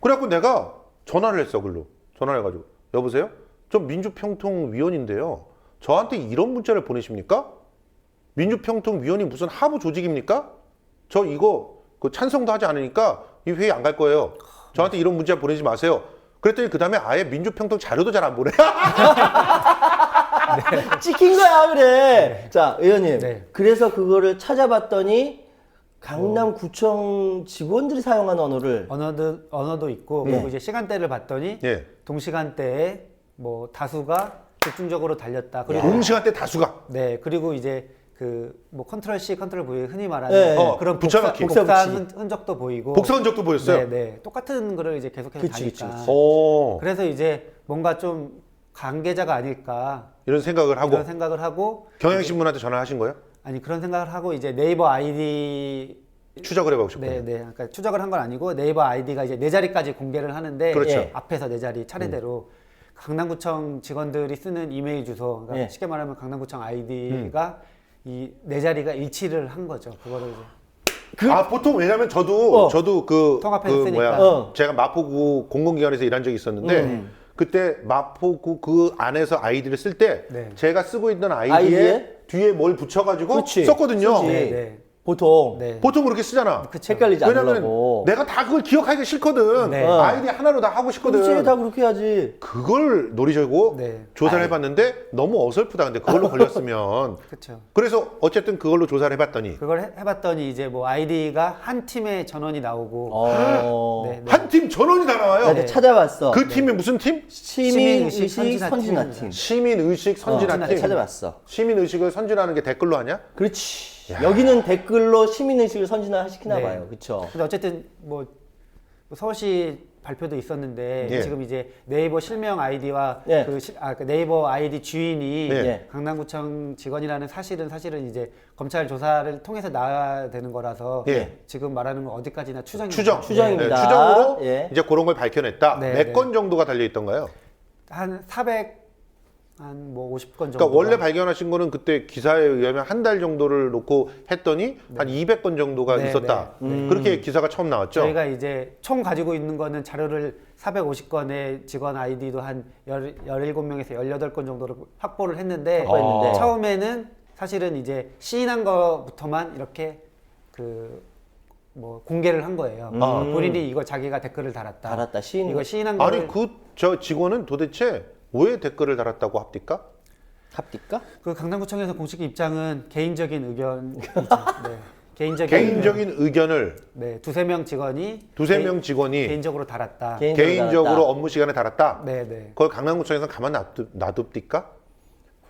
Speaker 3: 그래갖고 내가 전화를 했어, 글로. 전화를 해가지고. 여보세요? 저 민주평통위원인데요. 저한테 이런 문자를 보내십니까? 민주평통위원이 무슨 하부 조직입니까? 저 이거 찬성도 하지 않으니까 이 회의 안 갈 거예요. 저한테 이런 문자 보내지 마세요. 그랬더니 그 다음에 아예 민주평통 자료도 잘 안 보내.
Speaker 4: 찍힌 거야 그래. 자 의원님.
Speaker 5: 네.
Speaker 4: 그래서 그거를 찾아봤더니 강남구청 직원들이 사용하는 언어를
Speaker 5: 언어도 있고
Speaker 4: 예.
Speaker 5: 그리고 이제 시간대를 봤더니
Speaker 3: 예.
Speaker 5: 동시간대에 뭐 다수가 집중적으로 달렸다. 그리고
Speaker 3: 동시간대 다수가.
Speaker 5: 네 그리고 이제 그 뭐 컨트롤 C, 컨트롤 V 흔히 말하는
Speaker 4: 예.
Speaker 5: 그런
Speaker 3: 붙여넣기.
Speaker 5: 복사한 흔적도 보이고
Speaker 3: 복사 흔적도 보였어요.
Speaker 5: 네, 네. 똑같은 글을 이제 계속해서
Speaker 4: 그치, 그치,
Speaker 5: 다니까.
Speaker 4: 그치.
Speaker 3: 오.
Speaker 5: 그래서 이제 뭔가 좀 관계자가 아닐까
Speaker 3: 이런 생각을 하고
Speaker 5: 이런 생각을 하고
Speaker 3: 경향신문한테 전화하신 거예요?
Speaker 5: 아니 그런 생각을 하고 이제 네이버 아이디
Speaker 3: 추적을 해보고 싶어요.
Speaker 5: 네, 그러니까 추적을 한 건 아니고 네이버 아이디가 이제 네 자리까지 공개를 하는데
Speaker 3: 그렇죠.
Speaker 5: 예, 앞에서 네 자리 차례대로 강남구청 직원들이 쓰는 이메일 주소, 그러니까
Speaker 4: 예.
Speaker 5: 쉽게 말하면 강남구청 아이디가 이 네 자리가 일치를 한 거죠. 그거를 이제
Speaker 3: 보통 왜냐면 저도
Speaker 5: 통합해서 쓰니까.
Speaker 3: 제가 마포구 공공기관에서 일한 적이 있었는데 그때 마포구 그 안에서 아이디를 쓸 때
Speaker 5: 네.
Speaker 3: 제가 쓰고 있던 아이디에
Speaker 4: 아이디에?
Speaker 3: 뒤에 뭘 붙여가지고
Speaker 4: 그치.
Speaker 3: 썼거든요.
Speaker 4: 쓰지.
Speaker 5: 네, 네.
Speaker 4: 보통
Speaker 5: 네.
Speaker 3: 보통 그렇게 쓰잖아.
Speaker 4: 헷갈리지
Speaker 3: 왜냐면
Speaker 4: 않으려고.
Speaker 3: 내가 다 그걸 기억하기 싫거든.
Speaker 5: 네.
Speaker 3: 아이디 하나로 다 하고 싶거든.
Speaker 4: 그렇지 다 그렇게 해야지.
Speaker 3: 그걸 노리려고
Speaker 5: 네.
Speaker 3: 조사를 해봤는데 너무 어설프다. 근데 그걸로 걸렸으면
Speaker 5: 그렇죠.
Speaker 3: 그래서 어쨌든 그걸로 조사를 해봤더니
Speaker 5: 그걸 해봤더니 이제 뭐 아이디가 한 팀의 전원이 나오고 네, 네.
Speaker 3: 한 팀 전원이 다 나와요.
Speaker 4: 나도 찾아봤어.
Speaker 3: 그 팀이 무슨 팀?
Speaker 4: 시민의식
Speaker 5: 선진화
Speaker 4: 선진화
Speaker 5: 팀.
Speaker 4: 팀.
Speaker 3: 시민의식 선진화 팀.
Speaker 4: 찾아봤어.
Speaker 3: 시민의식을 선진화하는 게 댓글로 하냐?
Speaker 4: 그렇지. 여기는 댓글로 시민의식을 선진화 시키나
Speaker 5: 네.
Speaker 4: 봐요. 그렇죠.
Speaker 5: 근데 어쨌든 뭐 서울시 발표도 있었는데
Speaker 3: 예.
Speaker 5: 지금 이제 네이버 실명 아이디와
Speaker 4: 예.
Speaker 5: 그 네이버 아이디 주인이
Speaker 3: 예.
Speaker 5: 강남구청 직원이라는 사실은 이제 검찰 조사를 통해서 나와야 되는 거라서
Speaker 3: 예.
Speaker 5: 지금 말하는 건 어디까지나 추정입니다.
Speaker 4: 추정입니다.
Speaker 3: 추정으로
Speaker 4: 예.
Speaker 3: 이제 그런 걸 밝혀냈다.
Speaker 5: 네,
Speaker 3: 몇
Speaker 5: 네.
Speaker 3: 건 정도가 달려 있던가요?
Speaker 5: 한 400 한 뭐 50건 정도.
Speaker 3: 그러니까 원래 발견하신 거는 그때 기사에 의하면 한 달 정도를 놓고 했더니 한 200건 정도가
Speaker 5: 네,
Speaker 3: 있었다.
Speaker 5: 네.
Speaker 3: 그렇게 기사가 처음 나왔죠.
Speaker 5: 저희가 이제 총 가지고 있는 거는 자료를 450건의 직원 아이디도 한 17명에서 18건 정도를 확보를 했는데
Speaker 4: 확보했는데.
Speaker 5: 처음에는 사실은 이제 시인한 거부터만 이렇게 뭐 공개를 한 거예요. 본인이 이거 자기가 댓글을 달았다.
Speaker 4: 시인.
Speaker 5: 이거 시인한 거를
Speaker 3: 아니 저 직원은 도대체 왜 댓글을 달았다고 합니까?
Speaker 4: 합니까?
Speaker 5: 그 강남구청에서 공식 입장은 개인적인 의견이죠. 네.
Speaker 3: 개인적인 의견을
Speaker 5: 네, 두세 명 직원이 개인적으로 달았다.
Speaker 3: 개인적으로
Speaker 4: 달았다.
Speaker 3: 업무 시간에 달았다.
Speaker 5: 네, 네.
Speaker 3: 그걸 강남구청에서 가만 놔둡니까?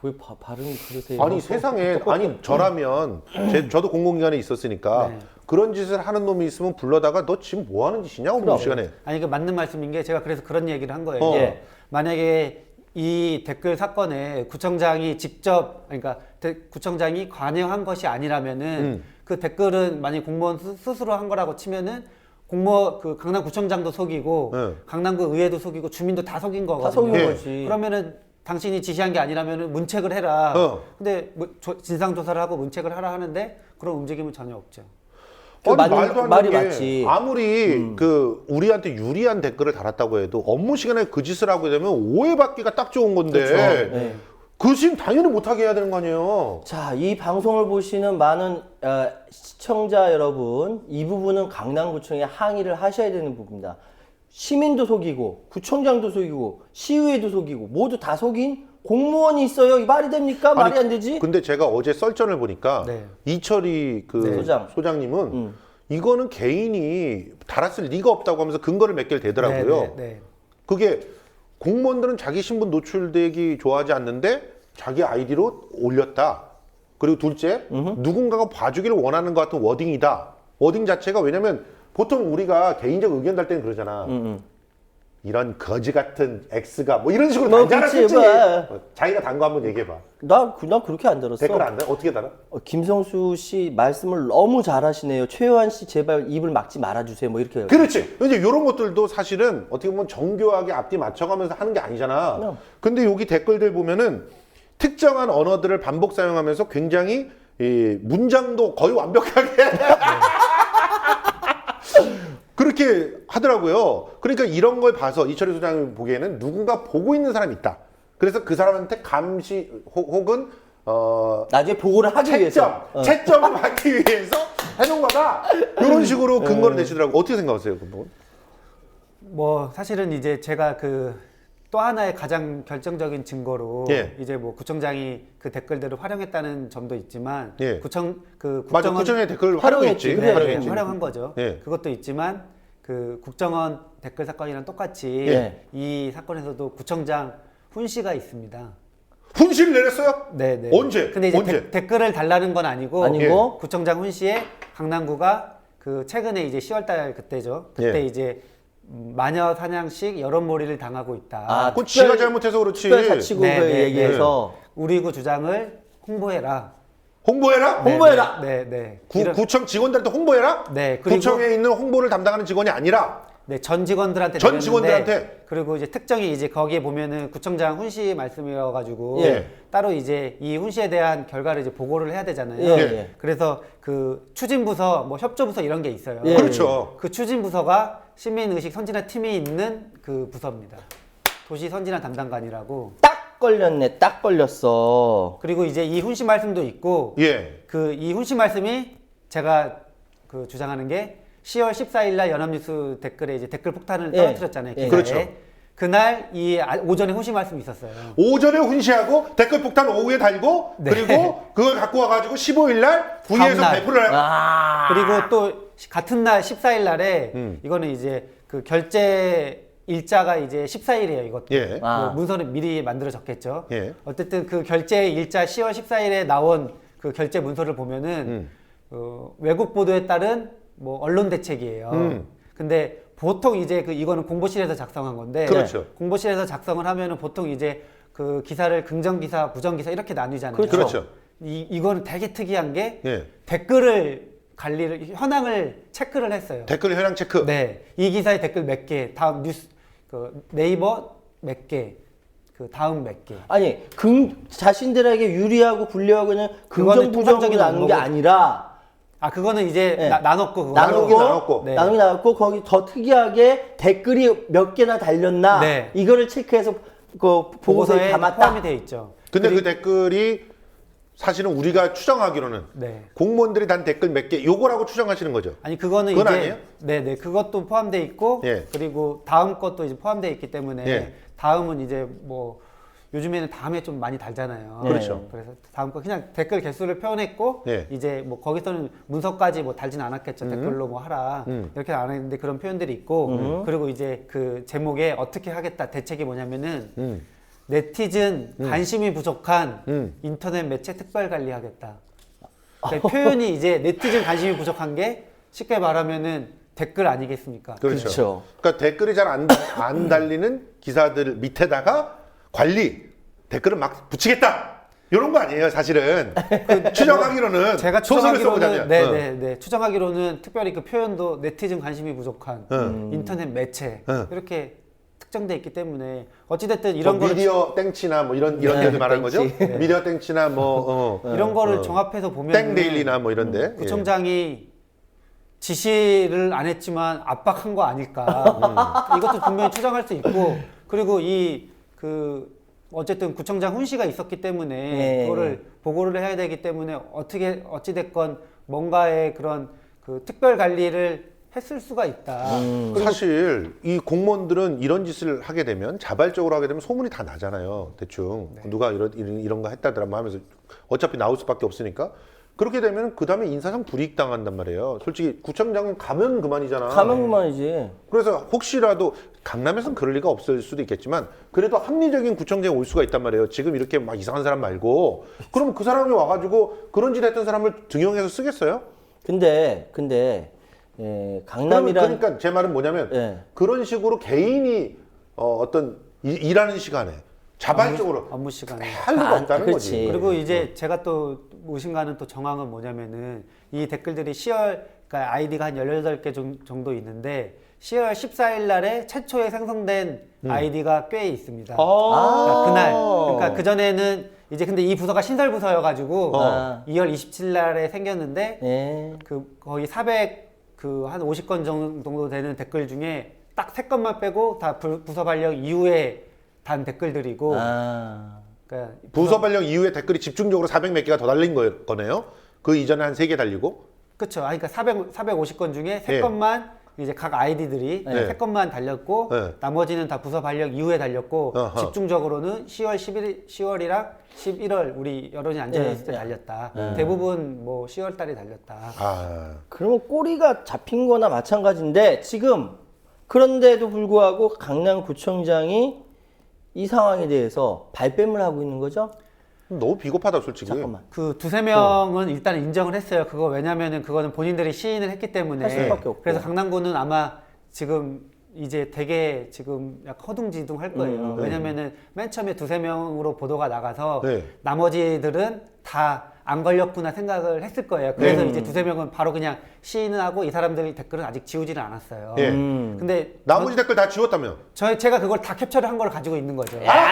Speaker 4: 왜 발음이 그러세요?
Speaker 3: 아니 세상에 아니 저라면 저도 공공기관에 있었으니까
Speaker 5: 네.
Speaker 3: 그런 짓을 하는 놈이 있으면 불러다가 너 지금 뭐 하는 짓이냐 업무 시간에.
Speaker 5: 아니 그 맞는 말씀인 게 제가 그래서 그런 얘기를 한 거예요.
Speaker 3: 예.
Speaker 5: 만약에 이 댓글 사건에 구청장이 직접 그러니까 구청장이 관여한 것이 아니라면은 그 댓글은 만약 공무원 스스로 한 거라고 치면은 그 강남구청장도 속이고
Speaker 3: 네.
Speaker 5: 강남구 의회도 속이고 주민도 다 속인 거거든요.
Speaker 4: 다 속인
Speaker 3: 예.
Speaker 4: 거지.
Speaker 5: 그러면은 당신이 지시한 게 아니라면은 문책을 해라. 근데 뭐 진상 조사를 하고 문책을 하라 하는데 그런 움직임은 전혀 없죠.
Speaker 4: 그
Speaker 3: 아니, 말도 안
Speaker 4: 말이
Speaker 3: 되는 게
Speaker 4: 맞지.
Speaker 3: 아무리 그 우리한테 유리한 댓글을 달았다고 해도 업무 시간에 그 짓을 하게 되면 오해받기가 딱 좋은 건데
Speaker 4: 그렇죠. 네.
Speaker 3: 그 짓 당연히 못하게 해야 되는 거 아니에요.
Speaker 4: 자, 이 방송을 보시는 많은 시청자 여러분, 이 부분은 강남구청에 항의를 하셔야 되는 부분입니다. 시민도 속이고, 구청장도 속이고, 시의회도 속이고, 모두 다 속인 공무원이 있어요. 이 말이 됩니까? 말이 안 되지?
Speaker 3: 근데 제가 어제 썰전을 보니까
Speaker 5: 네.
Speaker 3: 이철이 그 소장님은 이거는 개인이 달았을 리가 없다고 하면서 근거를 몇 개를 대더라고요.
Speaker 5: 네.
Speaker 3: 그게 공무원들은 자기 신분 노출되기 좋아하지 않는데 자기 아이디로 올렸다. 그리고 둘째, 누군가가 봐주기를 원하는 것 같은 워딩이다. 워딩 자체가 왜냐면 보통 우리가 개인적 의견 달 때는 그러잖아. 이런 거지 같은 X가 뭐 이런 식으로 달잖아.
Speaker 4: 그치,
Speaker 3: 자기가 단 거 한번 얘기해봐.
Speaker 4: 나 그렇게 안 들었어.
Speaker 3: 댓글 안 달? 어떻게 달아?
Speaker 4: 김성수 씨 말씀을 너무 잘하시네요. 최요한 씨 제발 입을 막지 말아주세요. 뭐 이렇게.
Speaker 3: 그렇지. 이제 이런 것들도 사실은 어떻게 보면 정교하게 앞뒤 맞춰가면서 하는 게 아니잖아. 근데 여기 댓글들 보면은 특정한 언어들을 반복 사용하면서 굉장히 이 문장도 거의 완벽하게 그렇게 하더라고요. 그러니까 이런 걸 봐서 이철희 소장님 보기에는 누군가 보고 있는 사람이 있다. 그래서 그 사람한테 감시 혹은
Speaker 4: 나중에 보고를 하기 위해서.
Speaker 3: 채점을 받기 위해서 해놓은 거다. 이런 식으로 근거를 내시더라고요. 어떻게 생각하세요, 그분?
Speaker 5: 뭐 사실은 이제 제가 또 하나의 가장 결정적인 증거로
Speaker 3: 예.
Speaker 5: 이제 뭐 구청장이 그 댓글들을 활용했다는 점도 있지만
Speaker 3: 예.
Speaker 5: 국정원
Speaker 3: 구청의 댓글
Speaker 4: 활용했지.
Speaker 3: 활용했지.
Speaker 4: 그래.
Speaker 3: 활용했지.
Speaker 5: 활용한 거죠.
Speaker 3: 예.
Speaker 5: 그것도 있지만 그 국정원 댓글 사건이랑 똑같이
Speaker 4: 예.
Speaker 5: 이 사건에서도 구청장 훈 씨가 있습니다.
Speaker 3: 훈시를 내렸어요?
Speaker 5: 네.
Speaker 3: 언제?
Speaker 5: 근데 이제
Speaker 3: 언제?
Speaker 5: 댓글을 달라는 건 아니고
Speaker 4: 아니고?
Speaker 5: 구청장 훈 씨의 강남구가 그 최근에 이제 10월달 그때죠. 그때
Speaker 3: 예.
Speaker 5: 이제 마녀 사냥식 여론몰이를 당하고 있다.
Speaker 4: 아,
Speaker 3: 그건 지가 잘못해서 그렇지.
Speaker 4: 특별자치구에 얘기해서
Speaker 5: 우리 구 주장을 홍보해라.
Speaker 3: 홍보해라?
Speaker 4: 홍보해라.
Speaker 5: 네.
Speaker 3: 구청 직원들한테 홍보해라?
Speaker 5: 네, 그리고-
Speaker 3: 구청에 있는 홍보를 담당하는 직원이 아니라
Speaker 5: 네, 전 직원들한테
Speaker 3: 전
Speaker 5: 내렸는데
Speaker 3: 직원들한테?
Speaker 5: 그리고 이제 특정이 이제 거기에 보면은 구청장 훈 씨 말씀이어 가지고
Speaker 4: 예.
Speaker 5: 따로 이제 이 훈 씨에 대한 결과를 이제 보고를 해야 되잖아요.
Speaker 4: 예.
Speaker 5: 그래서 그 추진부서 뭐 협조부서 이런 게 있어요.
Speaker 4: 예.
Speaker 3: 그렇죠.
Speaker 5: 그 추진부서가 시민의식 선진화 팀이 있는 그 부서입니다. 도시 선진화 담당관이라고.
Speaker 4: 딱 걸렸네. 딱 걸렸어.
Speaker 5: 그리고 이제 이 훈 씨 말씀도 있고
Speaker 3: 예.
Speaker 5: 그 이 훈 씨 말씀이 제가 그 주장하는 게 10월 14일 날 연합뉴스 댓글에 이제 댓글 폭탄을
Speaker 4: 예.
Speaker 5: 떨어뜨렸잖아요.
Speaker 4: 예.
Speaker 5: 기사에.
Speaker 3: 그렇죠.
Speaker 5: 그날 오전에 훈 씨 말씀이 있었어요.
Speaker 3: 오전에 훈시하고 댓글 폭탄 오후에 달고
Speaker 5: 네.
Speaker 3: 그리고 그걸 갖고 와가지고 15일 날 부위에서
Speaker 5: 다음날.
Speaker 3: 배포를 하고
Speaker 5: 그리고 또 같은 날 14일 날에 이거는 이제 그 결제 일자가 이제 14일이에요, 이것도.
Speaker 3: 예.
Speaker 5: 뭐 문서는 미리 만들어졌겠죠.
Speaker 3: 예.
Speaker 5: 어쨌든 그 결제 일자 10월 14일에 나온 그 결제 문서를 보면은 외국 보도에 따른 뭐 언론 대책이에요. 근데 보통 이제 이거는 공보실에서 작성한 건데
Speaker 3: 그렇죠.
Speaker 5: 공보실에서 작성을 하면은 보통 이제 그 기사를 긍정 기사, 부정 기사 이렇게 나뉘잖아요.
Speaker 3: 그렇죠.
Speaker 5: 이거는 되게 특이한 게
Speaker 3: 예.
Speaker 5: 댓글을 현황을 체크를 했어요.
Speaker 3: 댓글 현황 체크.
Speaker 5: 네, 이 기사의 댓글 몇 개, 다음 뉴스 네이버 몇 개, 그 다음 몇 개.
Speaker 4: 아니 자신들에게 유리하고 불리하고는
Speaker 5: 그거는
Speaker 4: 긍정 부정이
Speaker 5: 통상적인
Speaker 4: 나누는 게
Speaker 5: 거고.
Speaker 4: 아니라
Speaker 5: 아 그거는 이제
Speaker 4: 네.
Speaker 5: 나눴고 그거.
Speaker 3: 나누고.
Speaker 5: 네.
Speaker 4: 나누기 나눴고 거기 더 특이하게 댓글이 몇 개나 달렸나
Speaker 5: 네.
Speaker 4: 이거를 체크해서 그 보고서에 담았다.
Speaker 5: 포함이 돼 있죠.
Speaker 3: 근데 그 댓글이 사실은 우리가 추정하기로는
Speaker 5: 네.
Speaker 3: 공무원들이 단 댓글 몇 개 요거라고 추정하시는 거죠.
Speaker 5: 아니 그거는
Speaker 3: 그건
Speaker 5: 이제
Speaker 3: 아니에요?
Speaker 5: 네네 그것도 포함돼 있고
Speaker 3: 예.
Speaker 5: 그리고 다음 것도 이제 포함돼 있기 때문에
Speaker 3: 예.
Speaker 5: 다음은 이제 뭐 요즘에는 다음에 좀 많이 달잖아요.
Speaker 3: 그렇죠.
Speaker 5: 그래서 다음 거 그냥 댓글 개수를 표현했고
Speaker 3: 예.
Speaker 5: 이제 뭐 거기서는 문서까지 뭐 달진 않았겠죠. 댓글로 뭐 하라 이렇게 안 했는데 그런 표현들이 있고 그리고 이제 그 제목에 어떻게 하겠다 대책이 뭐냐면은 네티즌 관심이 부족한 인터넷 매체 특별 관리하겠다. 그러니까 표현이 이제 네티즌 관심이 부족한 게 쉽게 말하면은 댓글 아니겠습니까?
Speaker 3: 그렇죠. 그러니까 댓글이 잘 안 달리는 기사들 밑에다가 관리 댓글을 막 붙이겠다. 이런 거 아니에요, 사실은. 추정하기로는
Speaker 5: 제가
Speaker 3: 소설을
Speaker 5: 추정하기로는
Speaker 3: 써보자면.
Speaker 5: 네네네 추정하기로는 특별히 그 표현도 네티즌 관심이 부족한 인터넷 매체 이렇게 특정돼 있기 때문에 어찌됐든 이런
Speaker 3: 뭐
Speaker 5: 거를
Speaker 3: 미디어 땡치나 뭐 이런 데들 말하는 거죠?
Speaker 4: 땡치.
Speaker 3: 미디어 땡치나 뭐
Speaker 5: 이런 거를 종합해서 보면
Speaker 3: 땡데일리나 뭐 이런데.
Speaker 5: 구청장이 지시를 안 했지만 압박한 거 아닐까. 이것도 분명히 추정할 수 있고 그리고 어쨌든 구청장 훈시가 있었기 때문에
Speaker 4: 네.
Speaker 5: 그거를 보고를 해야 되기 때문에 어찌됐건 뭔가의 그런 그 특별 관리를 했을 수가 있다.
Speaker 3: 사실 이 공무원들은 이런 짓을 하게 되면 자발적으로 하게 되면 소문이 다 나잖아요. 대충 누가 이런 거 했다더라 뭐 하면서 어차피 나올 수밖에 없으니까 그렇게 되면 그 다음에 인사상 불이익 당한단 말이에요. 솔직히 구청장은 가면 그만이잖아.
Speaker 4: 가면 그만이지.
Speaker 3: 그래서 혹시라도 강남에서는 그럴 리가 없을 수도 있겠지만 그래도 합리적인 구청장이 올 수가 있단 말이에요. 지금 이렇게 막 이상한 사람 말고 그럼 그 사람이 와가지고 그런 짓 했던 사람을 등용해서 쓰겠어요?
Speaker 4: 근데 강남이란
Speaker 3: 그러니까 제 말은 뭐냐면
Speaker 4: 예.
Speaker 3: 그런 식으로 개인이 어떤 일하는 시간에 자발적으로
Speaker 5: 업무 시간에
Speaker 3: 할 리가 없다는
Speaker 4: 그렇지.
Speaker 3: 거지.
Speaker 5: 그리고 이제 제가 또 무심가는 또 정황은 뭐냐면은 이 댓글들이 10월 그러니까 아이디가 한 18개 정도 있는데 10월 14일 날에 최초에 생성된 아이디가 꽤 있습니다. 그러니까 그날 그러니까 그 전에는 이제 근데 이 부서가 신설 부서여가지고 2월 27일 날에 생겼는데
Speaker 4: 예.
Speaker 5: 그 거의 400한 50건 정도 되는 댓글 중에 딱 3건만 빼고 다 부서 발령 이후에 단 댓글들이고 그러니까
Speaker 3: 부서 발령 이후에 댓글이 집중적으로 400 몇 개가 더 달린 거네요. 그 이전에 한 3개 달리고.
Speaker 5: 그렇죠. 그러니까 450건 중에 3건만 이제 각 아이디들이
Speaker 3: 네.
Speaker 5: 3건만 달렸고
Speaker 3: 네.
Speaker 5: 나머지는 다 부서 발령 이후에 달렸고
Speaker 3: 어허.
Speaker 5: 집중적으로는 10월이랑 11월 우리 여론이 안정했을 때 달렸다. 대부분 뭐 10월 달에 달렸다.
Speaker 3: 아,
Speaker 4: 그러면 꼬리가 잡힌 거나 마찬가지인데 지금 그런데도 불구하고 강남구청장이 이 상황에 대해서 발뺌을 하고 있는 거죠?
Speaker 3: 너무 비겁하다 솔직히.
Speaker 4: 잠깐만.
Speaker 5: 그 두세 명은 일단 인정을 했어요. 그거 왜냐면은 그거는 본인들이 시인을 했기 때문에.
Speaker 4: 할 수밖에 없고.
Speaker 5: 그래서 강남구는 아마 지금 이제 되게 지금 약간 허둥지둥 할 거예요. 왜냐면은 맨 처음에 두세 명으로 보도가 나가서
Speaker 3: 네.
Speaker 5: 나머지들은 다 안 걸렸구나 생각을 했을 거예요. 그래서 이제 두세 명은 바로 그냥 시인을 하고 이 사람들 댓글은 아직 지우지는 않았어요.
Speaker 3: 예.
Speaker 5: 근데
Speaker 3: 나머지 댓글 다 지웠다며.
Speaker 5: 제가 그걸 다 캡처를 한 걸 가지고 있는 거죠.
Speaker 3: 아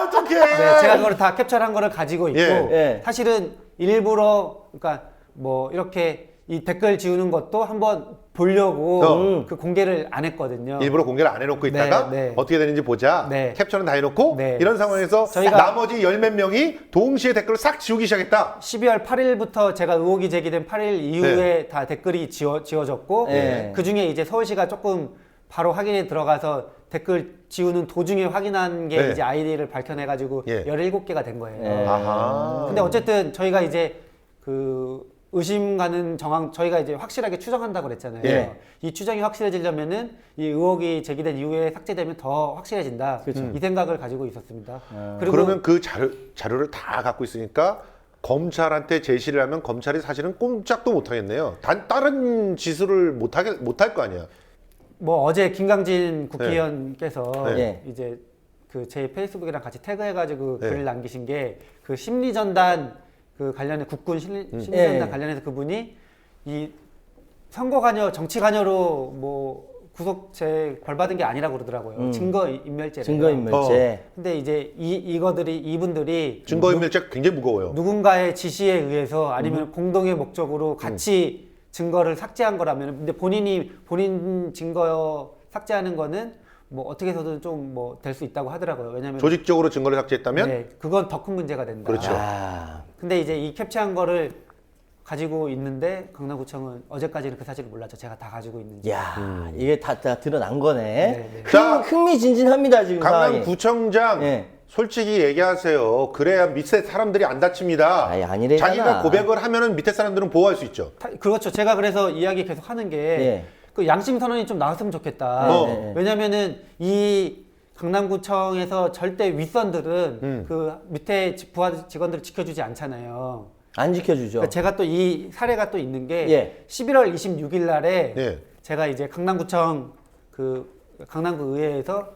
Speaker 3: 어떡해.
Speaker 5: 네, 제가 그걸 다 캡처한 거를 가지고 있고
Speaker 4: 예.
Speaker 5: 사실은 일부러 그러니까 뭐 이렇게 이 댓글 지우는 것도 한번 보려고 그 공개를 안 했거든요.
Speaker 3: 일부러 공개를 안 해놓고 있다가
Speaker 5: 네.
Speaker 3: 어떻게 되는지 보자.
Speaker 5: 네.
Speaker 3: 캡처는 다 해놓고
Speaker 5: 네.
Speaker 3: 이런 상황에서
Speaker 5: 저희가-
Speaker 3: 나머지 열 몇 명이 동시에 댓글을 싹 지우기 시작했다.
Speaker 5: 12월 8일부터 제가 의혹이 제기된 8일 이후에 다 댓글이 지워졌고
Speaker 4: 네.
Speaker 5: 그 중에 이제 서울시가 조금 바로 확인에 들어가서 댓글 지우는 도중에 확인한 게
Speaker 3: 네.
Speaker 5: 이제 아이디를 밝혀내가지고
Speaker 3: 예.
Speaker 5: 17개가 된 거예요.
Speaker 4: 예.
Speaker 3: 아하.
Speaker 5: 근데 어쨌든 저희가 이제 그 의심 가는 정황 저희가 이제 확실하게 추정한다고 그랬잖아요.
Speaker 3: 예.
Speaker 5: 이 추정이 확실해지려면은 이 의혹이 제기된 이후에 삭제되면 더 확실해진다. 이 생각을 가지고 있었습니다. 그리고
Speaker 3: 그러면 그 자료를 다 갖고 있으니까 검찰한테 제시를 하면 검찰이 사실은 꼼짝도 못 하겠네요. 다른 지수를 못 할 거 아니야.
Speaker 5: 뭐 어제 김강진 국회의원께서
Speaker 4: 네.
Speaker 5: 이제 그 제 페이스북이랑 같이 태그해가지고
Speaker 3: 네.
Speaker 5: 글을 남기신 게 그 심리전단 그 관련해 국군 심리전단
Speaker 4: 네.
Speaker 5: 관련해서 그분이 이 선거 관여 정치 관여로 뭐 구속죄 벌 받은 게 아니라고 그러더라고요. 증거인멸죄.
Speaker 4: 증거인멸죄.
Speaker 5: 근데 이제 이분들이
Speaker 3: 증거인멸죄 굉장히 무거워요.
Speaker 5: 누군가의 지시에 의해서 아니면 공동의 목적으로 같이 증거를 삭제한 거라면, 근데 본인 증거 삭제하는 거는 뭐 어떻게 해서든 좀 뭐 될 수 있다고 하더라고요. 왜냐면
Speaker 3: 조직적으로 증거를 삭제했다면
Speaker 5: 네, 그건 더 큰 문제가 된다.
Speaker 3: 그렇죠.
Speaker 4: 아,
Speaker 5: 근데 이제 이 캡처한 거를 가지고 있는데 강남구청은 어제까지는 그 사실을 몰랐죠. 제가 다 가지고 있는지.
Speaker 4: 야, 이게 다 드러난 거네.
Speaker 5: 네.
Speaker 3: 자,
Speaker 4: 흥미진진합니다 지금 상황이.
Speaker 3: 강남구청장
Speaker 4: 예.
Speaker 3: 솔직히 얘기하세요. 그래야 밑에 사람들이 안 다칩니다.
Speaker 4: 아이, 아니래잖아.
Speaker 3: 자기가 고백을 하면은 밑에 사람들은 보호할 수 있죠.
Speaker 5: 그렇죠. 제가 그래서 이야기 계속 하는 게
Speaker 4: 예.
Speaker 5: 그 양심 선언이 좀 나왔으면 좋겠다.
Speaker 3: 어.
Speaker 5: 왜냐면은 이 강남구청에서 절대 윗선들은 그 밑에 부하 직원들을 지켜주지 않잖아요.
Speaker 4: 안 지켜주죠.
Speaker 5: 그러니까 제가 또 이 사례가 또 있는 게
Speaker 4: 예.
Speaker 5: 11월 26일 날에
Speaker 3: 예.
Speaker 5: 제가 이제 강남구청 그 강남구 의회에서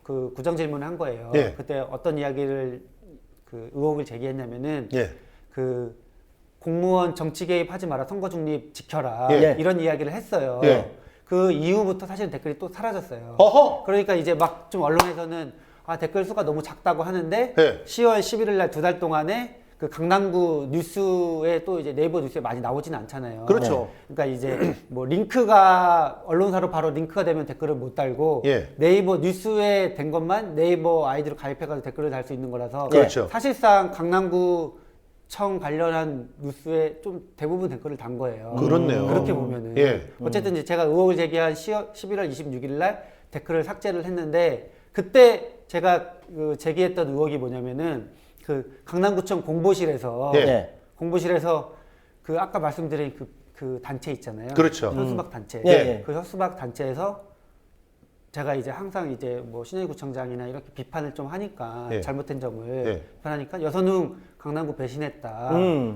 Speaker 5: 그 구정 질문을 한 거예요.
Speaker 3: 예.
Speaker 5: 그때 어떤 이야기를 그 의혹을 제기했냐면은
Speaker 3: 예.
Speaker 5: 그 공무원 정치 개입하지 마라, 선거 중립 지켜라,
Speaker 3: 예.
Speaker 5: 이런 이야기를 했어요.
Speaker 3: 예.
Speaker 5: 그 이후부터 사실 댓글이 또 사라졌어요.
Speaker 3: 어허.
Speaker 5: 그러니까 이제 막 좀 언론에서는 댓글 수가 너무 작다고 하는데
Speaker 3: 예.
Speaker 5: 10월 11일 날 2달 동안에 그 강남구 뉴스에 또 이제 네이버 뉴스에 많이 나오지는 않잖아요.
Speaker 3: 그렇죠.
Speaker 5: 그러니까 이제 뭐 링크가 언론사로 바로 링크가 되면 댓글을 못 달고
Speaker 3: 예.
Speaker 5: 네이버 뉴스에 된 것만 네이버 아이디로 가입해가지고 댓글을 달 수 있는 거라서
Speaker 3: 그렇죠.
Speaker 5: 사실상 강남구청 관련한 뉴스에 좀 대부분 댓글을 단 거예요.
Speaker 3: 그렇네요.
Speaker 5: 그렇게 보면은
Speaker 3: 예.
Speaker 5: 어쨌든 이제 제가 의혹을 제기한 11월 26일 날 댓글을 삭제를 했는데 그때 제가 그 제기했던 의혹이 뭐냐면은 그 강남구청 공보실에서
Speaker 3: 예.
Speaker 5: 공보실에서 그 아까 말씀드린 그 단체 있잖아요.
Speaker 3: 그렇죠.
Speaker 5: 현수막 단체.
Speaker 4: 예.
Speaker 5: 그 현수막 단체에서 제가 이제 항상 이제 뭐 신현희 구청장이나 이렇게 비판을 좀 하니까
Speaker 3: 예.
Speaker 5: 잘못된 점을
Speaker 3: 예.
Speaker 5: 비판하니까 여선웅 강남구 배신했다.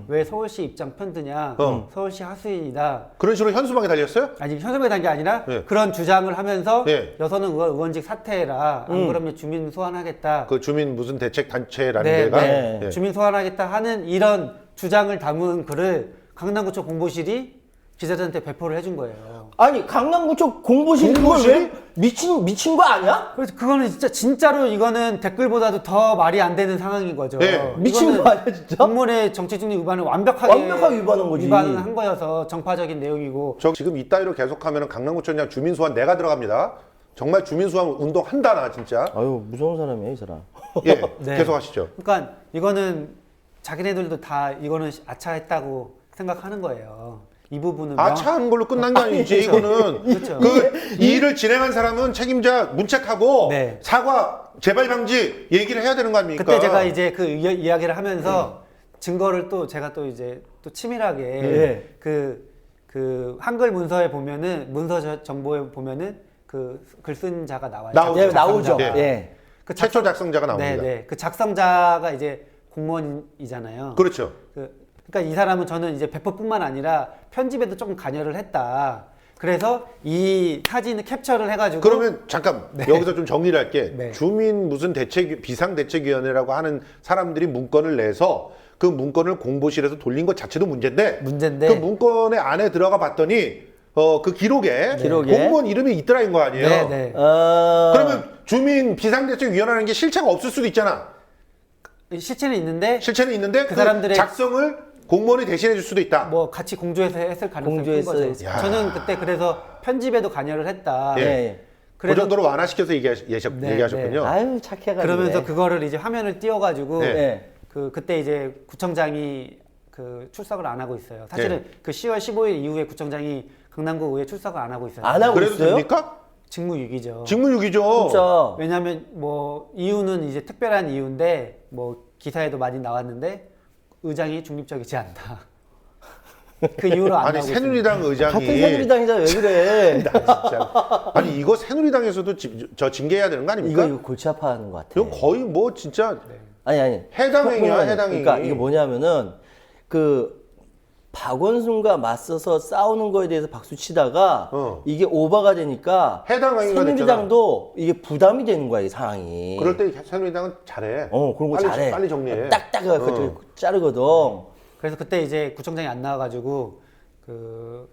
Speaker 5: 왜 서울시 입장 편드냐? 서울시 하수인이다.
Speaker 3: 그런 식으로 현수막에 달렸어요?
Speaker 5: 아니 현수막에 단 게 아니라
Speaker 3: 예.
Speaker 5: 그런 주장을 하면서
Speaker 3: 예.
Speaker 5: 여선웅 의원직 사퇴해라. 안 그러면 주민 소환하겠다.
Speaker 3: 그 주민 무슨 대책 단체라는
Speaker 5: 네,
Speaker 3: 데가
Speaker 5: 네.
Speaker 3: 예.
Speaker 5: 주민 소환하겠다 하는 이런 주장을 담은 글을 강남구청 공보실이 기자들한테 배포를 해준 거예요.
Speaker 4: 아니 강남구청 공보실 이걸 왜 미친 거 아니야?
Speaker 5: 그래서 그거는 진짜로 이거는 댓글보다도 더 말이 안 되는 상황인 거죠.
Speaker 3: 네.
Speaker 4: 미친
Speaker 5: 이거는
Speaker 4: 거 아니야 진짜?
Speaker 5: 공무원의 정치 중립 위반을 완벽하게
Speaker 4: 위반한 거지.
Speaker 5: 위반한 거여서 정파적인 내용이고.
Speaker 3: 저 지금 이따위로 계속하면 강남구청장 주민 소환 내가 들어갑니다. 정말 주민 소환 운동 한다 나 진짜.
Speaker 4: 아유 무서운 사람이야 이 사람.
Speaker 3: 예.
Speaker 5: 네.
Speaker 3: 계속하시죠.
Speaker 5: 그러니까 이거는 자기네들도 다 이거는 아차했다고 생각하는 거예요. 이 부분은
Speaker 3: 아차한 걸로 끝난 게 아니지.
Speaker 5: 그렇죠.
Speaker 3: 이거는
Speaker 5: 그렇죠.
Speaker 3: 그 일을 진행한 사람은 책임자 문책하고
Speaker 5: 네.
Speaker 3: 사과 재발 방지 얘기를 해야 되는 거 아닙니까?
Speaker 5: 그때 제가 이제 그 이야기를 하면서 증거를 또 제가 또 이제 또 치밀하게
Speaker 4: 네.
Speaker 5: 그 한글 문서에 보면은 문서 정보에 보면은 그 글 쓴 자가 나와요.
Speaker 3: 나오죠.
Speaker 4: 예, 나오죠.
Speaker 3: 네.
Speaker 4: 예.
Speaker 5: 그
Speaker 3: 최초 작성자가 나옵니다.
Speaker 5: 네네. 그 작성자가 이제 공무원이잖아요.
Speaker 3: 그렇죠.
Speaker 5: 그러니까 이 사람은 저는 이제 배포뿐만 아니라 편집에도 조금 관여를 했다. 그래서 이 사진을 캡처를 해가지고
Speaker 3: 그러면 잠깐 여기서 좀 정리를 할게.
Speaker 5: 네.
Speaker 3: 주민 무슨 비상대책위원회라고 하는 사람들이 문건을 내서 그 문건을 공보실에서 돌린 것 자체도 문제인데 그 문건의 안에 들어가 봤더니 그 기록에 공무원 이름이 있더라 인 거 아니에요.
Speaker 5: 네네.
Speaker 3: 그러면 주민 비상대책위원회라는 게 실체가 없을 수도 있잖아.
Speaker 5: 실체는 있는데
Speaker 3: 실체는 있는데
Speaker 5: 그
Speaker 3: 그
Speaker 5: 사람들의
Speaker 3: 작성을 공무원이 대신해 줄 수도 있다.
Speaker 5: 뭐 같이 공조해서 했을 가능성이 큰 거죠.
Speaker 4: 공조했어요.
Speaker 3: 야.
Speaker 5: 저는 그때 그래서 편집에도 관여를 했다.
Speaker 3: 예.
Speaker 4: 예.
Speaker 3: 그 정도로 완화시켜서 얘기하셨군요.
Speaker 4: 아유 착해가지고.
Speaker 5: 그러면서 그거를 이제 화면을 띄워가지고
Speaker 3: 네.
Speaker 4: 예.
Speaker 5: 그때 이제 구청장이 그 출석을 안 하고 있어요. 사실은 그 10월 15일 이후에 구청장이 강남구 의회 출석을 안 하고 있어요.
Speaker 4: 안 하고
Speaker 3: 그래도
Speaker 4: 있어요?
Speaker 3: 됩니까?
Speaker 5: 직무유기죠.
Speaker 3: 직무유기죠.
Speaker 4: 진짜.
Speaker 5: 왜냐하면 뭐 이유는 이제 특별한 이유인데 뭐 기사에도 많이 나왔는데 의장이 중립적이지 않다. 그 이유로 안
Speaker 3: 아니
Speaker 5: 나오고
Speaker 3: 새누리당 의장이
Speaker 4: 같은 새누리당이잖아 왜 그래?
Speaker 3: 나 진짜. 아니 이거 새누리당에서도 저 징계해야 되는 거 아닙니까?
Speaker 4: 이거 골치 아파하는 것 같아.
Speaker 3: 이거 거의 뭐 진짜
Speaker 4: 아니
Speaker 3: 해당행위야, 해당행위.
Speaker 4: 그러니까 이게 뭐냐면은 그 박원순과 맞서서 싸우는 거에 대해서 박수 치다가 이게 오버가 되니까
Speaker 3: 해당 행위가
Speaker 4: 새누리당도 이게 부담이 되는 거야 이 상황이.
Speaker 3: 그럴 때 새누리당은 잘해.
Speaker 4: 그런 거
Speaker 3: 빨리,
Speaker 4: 잘해.
Speaker 3: 빨리 정리해.
Speaker 4: 딱딱 자르거든.
Speaker 5: 그래서 그때 이제 구청장이 안 나와가지고 그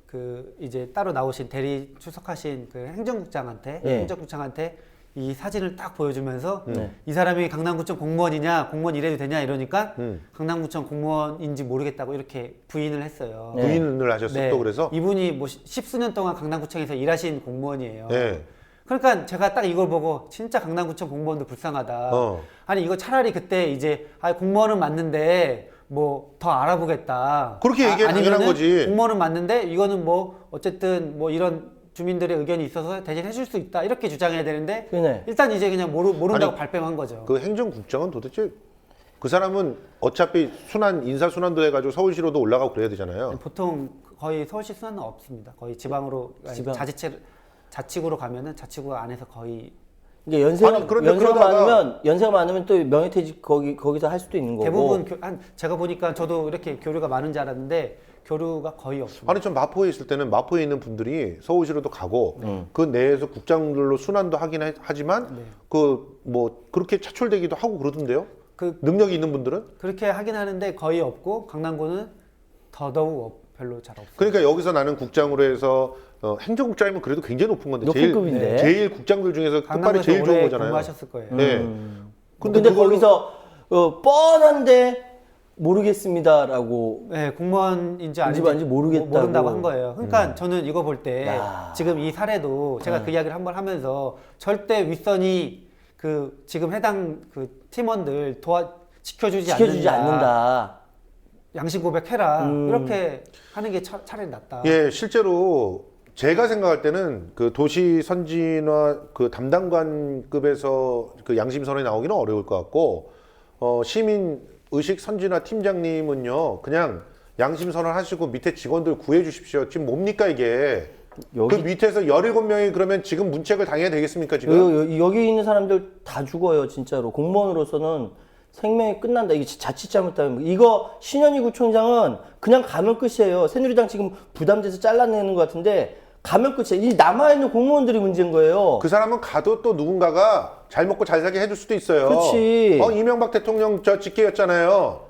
Speaker 5: 그 이제 따로 나오신 대리 출석하신 그 행정국장한테
Speaker 4: 예.
Speaker 5: 행정국장한테 이 사진을 딱 보여주면서 이 사람이 강남구청 공무원이냐 공무원 일해도 되냐 이러니까 강남구청 공무원인지 모르겠다고 이렇게 부인을 했어요.
Speaker 4: 네.
Speaker 3: 부인을 하셨어
Speaker 5: 네.
Speaker 3: 또 그래서.
Speaker 5: 이분이 뭐 십수년 동안 강남구청에서 일하신 공무원이에요.
Speaker 3: 네.
Speaker 5: 그러니까 제가 딱 이걸 보고 진짜 강남구청 공무원도 불쌍하다.
Speaker 3: 어.
Speaker 5: 아니 이거 차라리 그때 이제 공무원은 맞는데 뭐 더 알아보겠다.
Speaker 3: 그렇게 얘기해 당연한
Speaker 5: 아니면은
Speaker 3: 거지.
Speaker 5: 공무원은 맞는데 이거는 뭐 어쨌든 뭐 이런 주민들의 의견이 있어서 대신 해줄 수 있다 이렇게 주장해야 되는데
Speaker 4: 그네.
Speaker 5: 일단 이제 그냥 모른다고
Speaker 3: 아니,
Speaker 5: 발뺌한 거죠.
Speaker 3: 그 행정국장은 도대체 그 사람은 어차피 순환 인사 순환도 해가지고 서울시로도 올라가고 그래야 되잖아요.
Speaker 5: 보통 거의 서울시 순환은 없습니다. 거의 지방으로
Speaker 4: 지방.
Speaker 5: 자치구로 가면은 자치구 안에서 거의
Speaker 4: 이게 연세가
Speaker 3: 아니, 그런데
Speaker 4: 연세가
Speaker 3: 그러다가-
Speaker 4: 많으면 연세가 많으면 또 명예퇴직 거기서 할 수도 있는 거고.
Speaker 5: 대부분 제가 보니까 저도 이렇게 교류가 많은 줄 알았는데 교류가 거의 없습니다.
Speaker 3: 아니 전 마포에 있을 때는 마포에 있는 분들이 서울시로도 가고 그 내에서 국장들로 순환도 하긴 하지만
Speaker 5: 네.
Speaker 3: 그 뭐 그렇게 차출되기도 하고 그러던데요.
Speaker 5: 그
Speaker 3: 능력이 있는 분들은.
Speaker 5: 그렇게 하긴 하는데 거의 없고 강남구는 더더욱 별로 잘 없어요.
Speaker 3: 그러니까 여기서 나는 국장으로 해서 행정국장이면 그래도 굉장히 높은 건데
Speaker 4: 높은 급인데.
Speaker 3: 제일 국장들 중에서 끝발이
Speaker 5: 강남구에서
Speaker 3: 제일 좋은
Speaker 5: 오래
Speaker 3: 거잖아요.
Speaker 5: 근무하셨을 거예요.
Speaker 3: 네.
Speaker 4: 근데
Speaker 3: 그걸로-
Speaker 4: 거기서 뻔한데 모르겠습니다라고.
Speaker 5: 네, 공무원인지 아닌지
Speaker 4: 모르겠다고.
Speaker 5: 모른다고 한 거예요. 그러니까 저는 이거 볼 때
Speaker 4: 야.
Speaker 5: 지금 이 사례도 제가 그 이야기를 한번 하면서 절대 윗선이 그 지금 해당 그 팀원들 지켜주지
Speaker 4: 않는다.
Speaker 5: 양심 고백해라 이렇게 하는 게 차라리 낫다.
Speaker 3: 예, 실제로 제가 생각할 때는 그 도시 선진화 그 담당관급에서 그 양심 선언이 나오기는 어려울 것 같고 시민 의식 선진화 팀장님은요 그냥 양심 선언 하시고 밑에 직원들 구해 주십시오. 지금 뭡니까 이게?
Speaker 4: 여기-
Speaker 3: 그 밑에서 17명이 그러면 지금 문책을 당해야 되겠습니까 지금?
Speaker 4: 여기 있는 사람들 다 죽어요 진짜로. 공무원으로서는 생명이 끝난다. 이게 자칫 잘못하면 이거 신현희 구청장은 그냥 가면 끝이에요. 새누리당 지금 부담돼서 잘라내는 것 같은데 가면 끝이에요. 이 남아있는 공무원들이 문제인 거예요.
Speaker 3: 그 사람은 가도 또 누군가가 잘 먹고 잘 살게 해줄 수도 있어요.
Speaker 4: 그렇지.
Speaker 3: 이명박 대통령 저 직계였잖아요.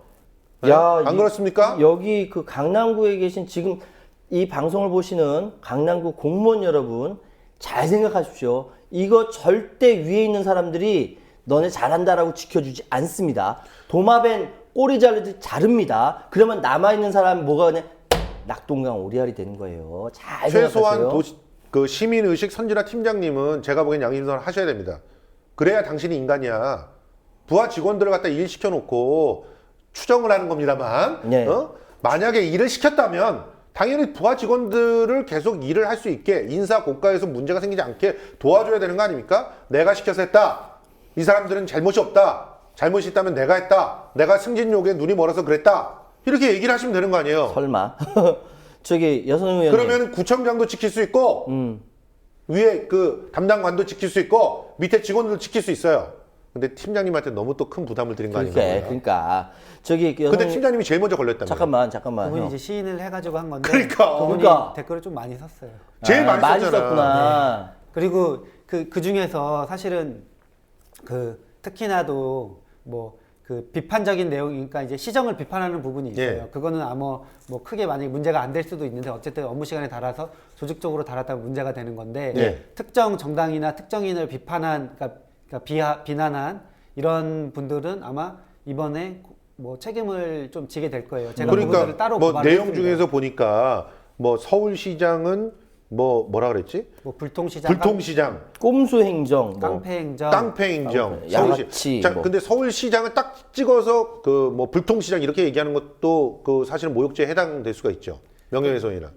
Speaker 3: 네?
Speaker 4: 야,
Speaker 3: 안 그렇습니까?
Speaker 4: 여기 그 강남구에 계신 지금 이 방송을 보시는 강남구 공무원 여러분 잘 생각하십시오. 이거 절대 위에 있는 사람들이 너네 잘한다라고 지켜주지 않습니다. 도마뱀 꼬리 자르듯 자릅니다. 그러면 남아있는 사람이 뭐가 그냥 낙동강 오리알이 되는 거예요. 잘
Speaker 3: 최소한
Speaker 4: 생각하세요.
Speaker 3: 그 시민의식 선진화 팀장님은 제가 보기엔 양심선언 하셔야 됩니다. 그래야 당신이 인간이야. 부하 직원들을 갖다 일 시켜놓고 추정을 하는 겁니다만
Speaker 4: 네.
Speaker 3: 만약에 일을 시켰다면 당연히 부하 직원들을 계속 일을 할 수 있게 인사 고과에서 문제가 생기지 않게 도와줘야 되는 거 아닙니까? 내가 시켜서 했다. 이 사람들은 잘못이 없다. 잘못이 있다면 내가 했다. 내가 승진욕에 눈이 멀어서 그랬다. 이렇게 얘기를 하시면 되는 거 아니에요?
Speaker 4: 설마. 저기 여성 의원님.
Speaker 3: 그러면 구청장도 지킬 수 있고 위에 그 담당관도 지킬 수 있고 밑에 직원들도 지킬 수 있어요. 근데 팀장님한테 너무 또 큰 부담을 드린 거 아닌가요?
Speaker 4: 그러니까 저기 그
Speaker 3: 근데
Speaker 4: 여성-
Speaker 3: 팀장님이 제일 먼저 걸렸다며.
Speaker 4: 잠깐만.
Speaker 5: 그분이
Speaker 4: 형.
Speaker 5: 이제 시인을 해가지고 한 건데
Speaker 3: 그러니까.
Speaker 5: 그분이
Speaker 4: 그러니까.
Speaker 5: 댓글을 좀 많이 썼어요.
Speaker 3: 제일 많이 썼잖아.
Speaker 4: 썼구나.
Speaker 5: 그리고 그 중에서 사실은 그 특히나도 뭐 그 비판적인 내용이니까 이제 시정을 비판하는 부분이 있어요.
Speaker 3: 예.
Speaker 5: 그거는 아마 뭐 크게 만약에 문제가 안 될 수도 있는데 어쨌든 업무 시간에 달아서 조직적으로 달았다면 문제가 되는 건데
Speaker 3: 예.
Speaker 5: 특정 정당이나 특정인을 비판한 그러니까 비난한 이런 분들은 아마 이번에 뭐 책임을 좀 지게 될 거예요. 제가 그분들을
Speaker 3: 그러니까
Speaker 5: 따로
Speaker 3: 뭐
Speaker 5: 고발을
Speaker 3: 내용
Speaker 5: 했습니다.
Speaker 3: 중에서 보니까 뭐 서울시장은 뭐라 그랬지?
Speaker 5: 뭐 불통시장,
Speaker 3: 불통시장,
Speaker 4: 꼼수 행정. 뭐.
Speaker 5: 깡패 행정,
Speaker 3: 깡패 행정,
Speaker 4: 깡패,
Speaker 3: 서울시.
Speaker 4: 양아치,
Speaker 3: 자,
Speaker 4: 뭐.
Speaker 3: 근데 서울시장을 딱 찍어서 그 뭐 불통시장 이렇게 얘기하는 것도 그 사실은 모욕죄에 해당될 수가 있죠. 명예훼손이나.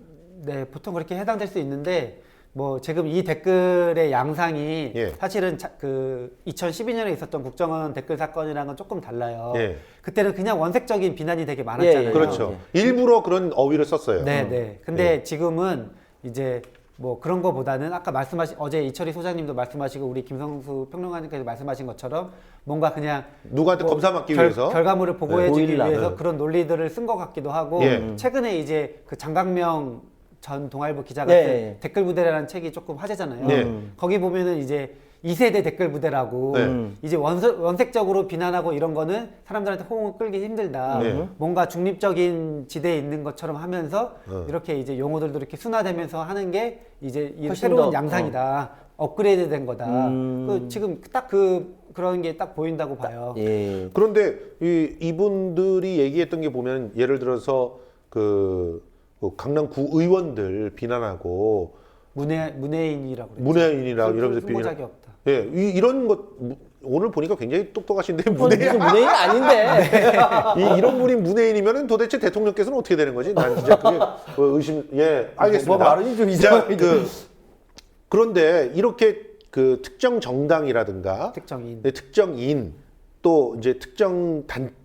Speaker 5: 네, 보통 그렇게 해당될 수 있는데 뭐 지금 이 댓글의 양상이
Speaker 3: 예.
Speaker 5: 사실은 그 2012년에 있었던 국정원 댓글 사건이랑은 조금 달라요.
Speaker 3: 예.
Speaker 5: 그때는 그냥 원색적인 비난이 되게 많았잖아요.
Speaker 4: 예, 예.
Speaker 3: 그렇죠. 일부러 그런 어휘를 썼어요.
Speaker 5: 네, 네. 근데 지금은 이제 뭐 그런 거보다는 아까 어제 이철희 소장님도 말씀하시고 우리 김성수 평론가님께서 말씀하신 것처럼 뭔가 그냥
Speaker 3: 누구한테 검사 받기 위해서.
Speaker 5: 결과물을 보고해주기
Speaker 4: 보이려고.
Speaker 5: 위해서
Speaker 3: 네.
Speaker 5: 그런 논리들을 쓴 것 같기도 하고
Speaker 3: 예.
Speaker 5: 최근에 이제 그 장강명 전 동아일보 기자가
Speaker 4: 네.
Speaker 5: 쓴 댓글 부대라는 책이 조금 화제잖아요.
Speaker 3: 네.
Speaker 5: 거기 보면은 이제 2세대 댓글 부대라고
Speaker 3: 네.
Speaker 5: 이제 원색적으로 비난하고 이런 거는 사람들한테 호응을 끌기 힘들다.
Speaker 3: 네.
Speaker 5: 뭔가 중립적인 지대에 있는 것처럼 하면서 이렇게 이제 용어들도 이렇게 순화되면서 하는 게 이제 이
Speaker 4: 훨씬
Speaker 5: 새로운
Speaker 4: 더,
Speaker 5: 양상이다. 업그레이드 된 거다. 지금 딱 그런 게 딱 보인다고 봐요.
Speaker 4: 예.
Speaker 3: 그런데 이분들이 얘기했던 게 보면 예를 들어서 뭐 강남구 의원들 비난하고
Speaker 5: 문외인이라고 그래요.
Speaker 3: 문외인이라고 이러면서
Speaker 5: 승부작이 없다.
Speaker 3: 예, 이런 것 오늘 보니까 굉장히 똑똑하신데
Speaker 4: 무슨 문외인 아닌데.
Speaker 3: 이런 분이 문외인이면은 도대체 대통령께서는 어떻게 되는 거지? 난 진짜 그게 의심. 예, 알겠습니다.
Speaker 4: 뭐 발언이 좀
Speaker 3: 자,
Speaker 4: 이상하게.
Speaker 3: 그런데 이렇게 특정 정당이라든가
Speaker 5: 특정인.
Speaker 3: 네, 특정인 또 이제 특정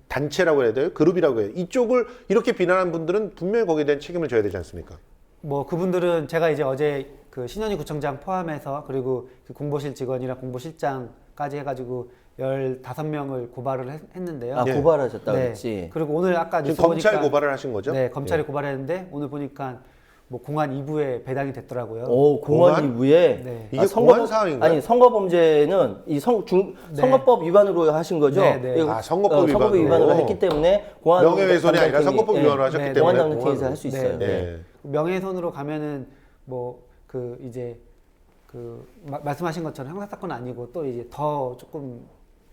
Speaker 3: 단체라고 해야 돼요? 그룹이라고 해요. 이쪽을 이렇게 비난한 분들은 분명히 거기에 대한 책임을 져야 되지 않습니까?
Speaker 5: 뭐 그분들은 제가 이제 어제 그 신현희 구청장 포함해서 그리고 그 공보실 직원이랑 공보실장까지 해가지고 15명을 고발을 했는데요.
Speaker 4: 아,
Speaker 3: 예.
Speaker 4: 고발하셨다
Speaker 5: 네.
Speaker 4: 그랬지.
Speaker 5: 그리고 오늘 아까
Speaker 3: 지금
Speaker 5: 뉴스
Speaker 3: 검찰
Speaker 5: 보니까
Speaker 3: 고발을 하신 거죠?
Speaker 5: 네, 검찰이
Speaker 3: 예.
Speaker 5: 고발했는데 오늘 보니까 뭐 공안 2부에 배당이 됐더라고요.
Speaker 4: 오, 공안
Speaker 3: 공안?
Speaker 4: 이부에
Speaker 5: 네.
Speaker 3: 이게 공안 사항인가요?
Speaker 4: 아니 선거범죄는 이 선거법 위반으로 하신 거죠?
Speaker 5: 네, 네.
Speaker 4: 이거,
Speaker 3: 아, 선거법
Speaker 4: 선거법
Speaker 3: 위반으로.
Speaker 4: 위반으로 했기 때문에 공안
Speaker 3: 명예훼손이 아니라 선거법
Speaker 4: 예,
Speaker 3: 위반을 하셨기
Speaker 5: 네,
Speaker 3: 때문에
Speaker 4: 공안 담당팀에서
Speaker 3: 공안으로.
Speaker 4: 할 수
Speaker 5: 네,
Speaker 4: 있어요.
Speaker 5: 네.
Speaker 3: 예.
Speaker 5: 명예훼손으로 가면은 뭐 이제 말씀하신 것처럼 형사 사건 아니고 또 이제 더 조금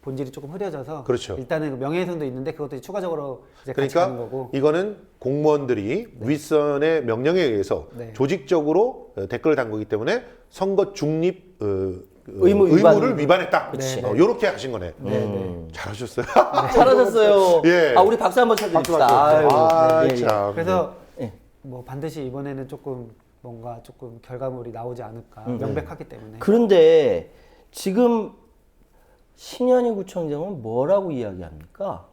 Speaker 5: 본질이 조금 흐려져서
Speaker 3: 그렇죠.
Speaker 5: 일단은 그 명예훼손도 있는데 그것도 추가적으로 이제 같이 가는
Speaker 3: 그러니까
Speaker 5: 거고.
Speaker 3: 이거는 공무원들이 윗선의 명령에 의해서
Speaker 5: 네.
Speaker 3: 조직적으로 댓글을 담그기 때문에 선거 중립
Speaker 4: 위반.
Speaker 3: 의무를 위반했다.
Speaker 5: 그치.
Speaker 3: 이렇게 하신 거네.
Speaker 5: 네.
Speaker 3: 잘하셨어요.
Speaker 4: 잘하셨어요.
Speaker 3: 예.
Speaker 4: 아, 우리 박수 한번 쳐드립시다.
Speaker 3: 박수, 박수.
Speaker 4: 아유,
Speaker 3: 아,
Speaker 4: 네, 예, 예.
Speaker 3: 참.
Speaker 5: 그래서
Speaker 4: 예.
Speaker 5: 뭐 반드시 이번에는 뭔가 조금 결과물이 나오지 않을까 명백하기 때문에.
Speaker 4: 그런데 지금 신현희 구청장은 뭐라고 이야기합니까?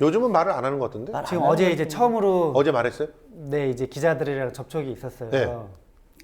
Speaker 3: 요즘은 말을 안 하는 것 같은데?
Speaker 4: 말
Speaker 5: 지금
Speaker 4: 안
Speaker 5: 어제 이제 처음으로
Speaker 3: 어제 말했어요?
Speaker 5: 네 이제 기자들이랑 접촉이 있었어요.
Speaker 3: 네.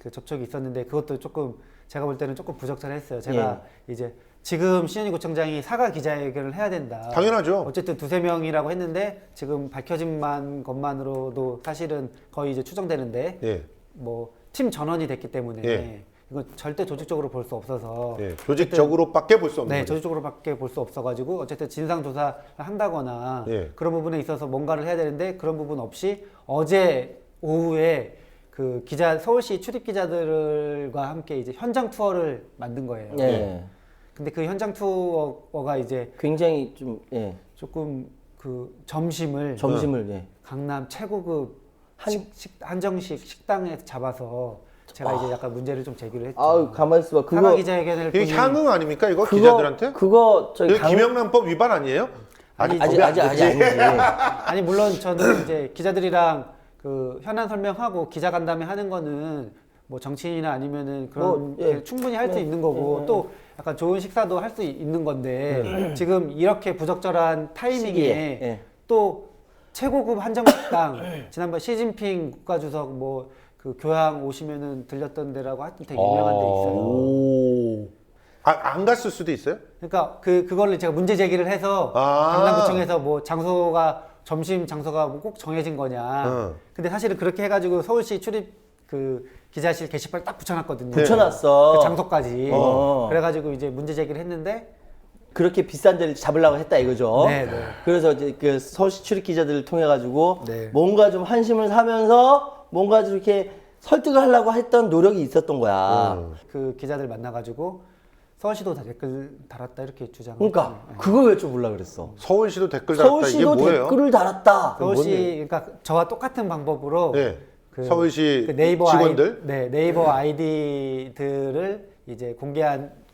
Speaker 5: 그 접촉이 있었는데 그것도 조금 제가 볼 때는 조금 부적절했어요. 제가 이제 지금 신현희 구청장이 사과 기자회견을 해야 된다.
Speaker 3: 당연하죠.
Speaker 5: 어쨌든 2-3명이라고 했는데 지금 밝혀진 것만으로도 사실은 거의 이제 추정되는데
Speaker 3: 예.
Speaker 5: 뭐 팀 전원이 됐기 때문에
Speaker 3: 예.
Speaker 5: 이건 절대 조직적으로 볼 수 없어서
Speaker 3: 예. 조직적으로밖에 볼 수 없는
Speaker 5: 네,
Speaker 3: 거죠.
Speaker 5: 조직적으로밖에 볼 수 없어가지고 어쨌든 진상 조사를 한다거나
Speaker 3: 예.
Speaker 5: 그런 부분에 있어서 뭔가를 해야 되는데 그런 부분 없이 어제 오후에 그 서울시 출입 기자들과 함께 이제 현장 투어를 만든 거예요.
Speaker 4: 예.
Speaker 5: 근데 그 현장 투어가 이제
Speaker 4: 굉장히 좀 예.
Speaker 5: 조금 그 점심을
Speaker 4: 예.
Speaker 5: 강남 최고급 한정식 식당에 잡아서 제가 이제 약간 문제를 좀 제기를 했죠.
Speaker 4: 아우 가만 있어봐.
Speaker 5: 사과
Speaker 4: 그거
Speaker 5: 기자회견을
Speaker 3: 이게
Speaker 5: 본인이-
Speaker 3: 향응 아닙니까? 이거 기자들한테?
Speaker 4: 그거 저기
Speaker 3: 이거 김영란법 위반 아니에요?
Speaker 4: 아직
Speaker 3: 법이 안
Speaker 4: 아직
Speaker 3: 됐지.
Speaker 4: 아니지.
Speaker 5: 아니 물론 저는 이제 기자들이랑 그 현안 설명하고 기자 간담회 하는 거는 뭐 정치인이나 아니면은 그런
Speaker 4: 뭐, 예.
Speaker 5: 게 충분히 할 수 있는 거고 또 약간 좋은 식사도 할 수 있는 건데 지금 이렇게 부적절한 타이밍에
Speaker 4: 시기에, 예.
Speaker 5: 또 최고급 한정식당 지난번 시진핑 국가주석 뭐 그 교양 오시면은 들렸던 데라고 하여튼 되게 유명한 데 있어요.
Speaker 4: 오.
Speaker 3: 안 갔을 수도 있어요?
Speaker 5: 그러니까 그거를 제가 문제 제기를 해서
Speaker 3: 아.
Speaker 5: 강남구청에서 뭐 점심 장소가 뭐 꼭 정해진 거냐. 근데 사실은 그렇게 해가지고 서울시 출입 그 기자실 게시판에 딱 붙여놨거든요.
Speaker 4: 붙여놨어.
Speaker 5: 그 장소까지.
Speaker 4: 어.
Speaker 5: 그래가지고 이제 문제 제기를 했는데
Speaker 4: 그렇게 비싼 데를 잡으려고 했다 이거죠.
Speaker 5: 네, 네.
Speaker 4: 그래서 이제 그 서울시 출입 기자들을 통해 가지고
Speaker 5: 네.
Speaker 4: 뭔가 좀 한심을 사면서 뭔가 좀 이렇게 설득을 하려고 했던 노력이 있었던 거야.
Speaker 5: 그 기자들 만나가지고 서울시도 다 댓글 달았다 이렇게 주장을.
Speaker 4: 그러니까 그걸 여쭤보려고 그랬어.
Speaker 3: 서울시도 댓글 달았다. 이게
Speaker 4: 서울시도
Speaker 3: 뭐예요?
Speaker 4: 댓글을 달았다.
Speaker 5: 서울시 그러니까 저와 똑같은 방법으로
Speaker 3: 네.
Speaker 5: 그
Speaker 3: 서울시
Speaker 5: 그 네이버
Speaker 3: 직원들?
Speaker 5: 네이버 아이디들을 이제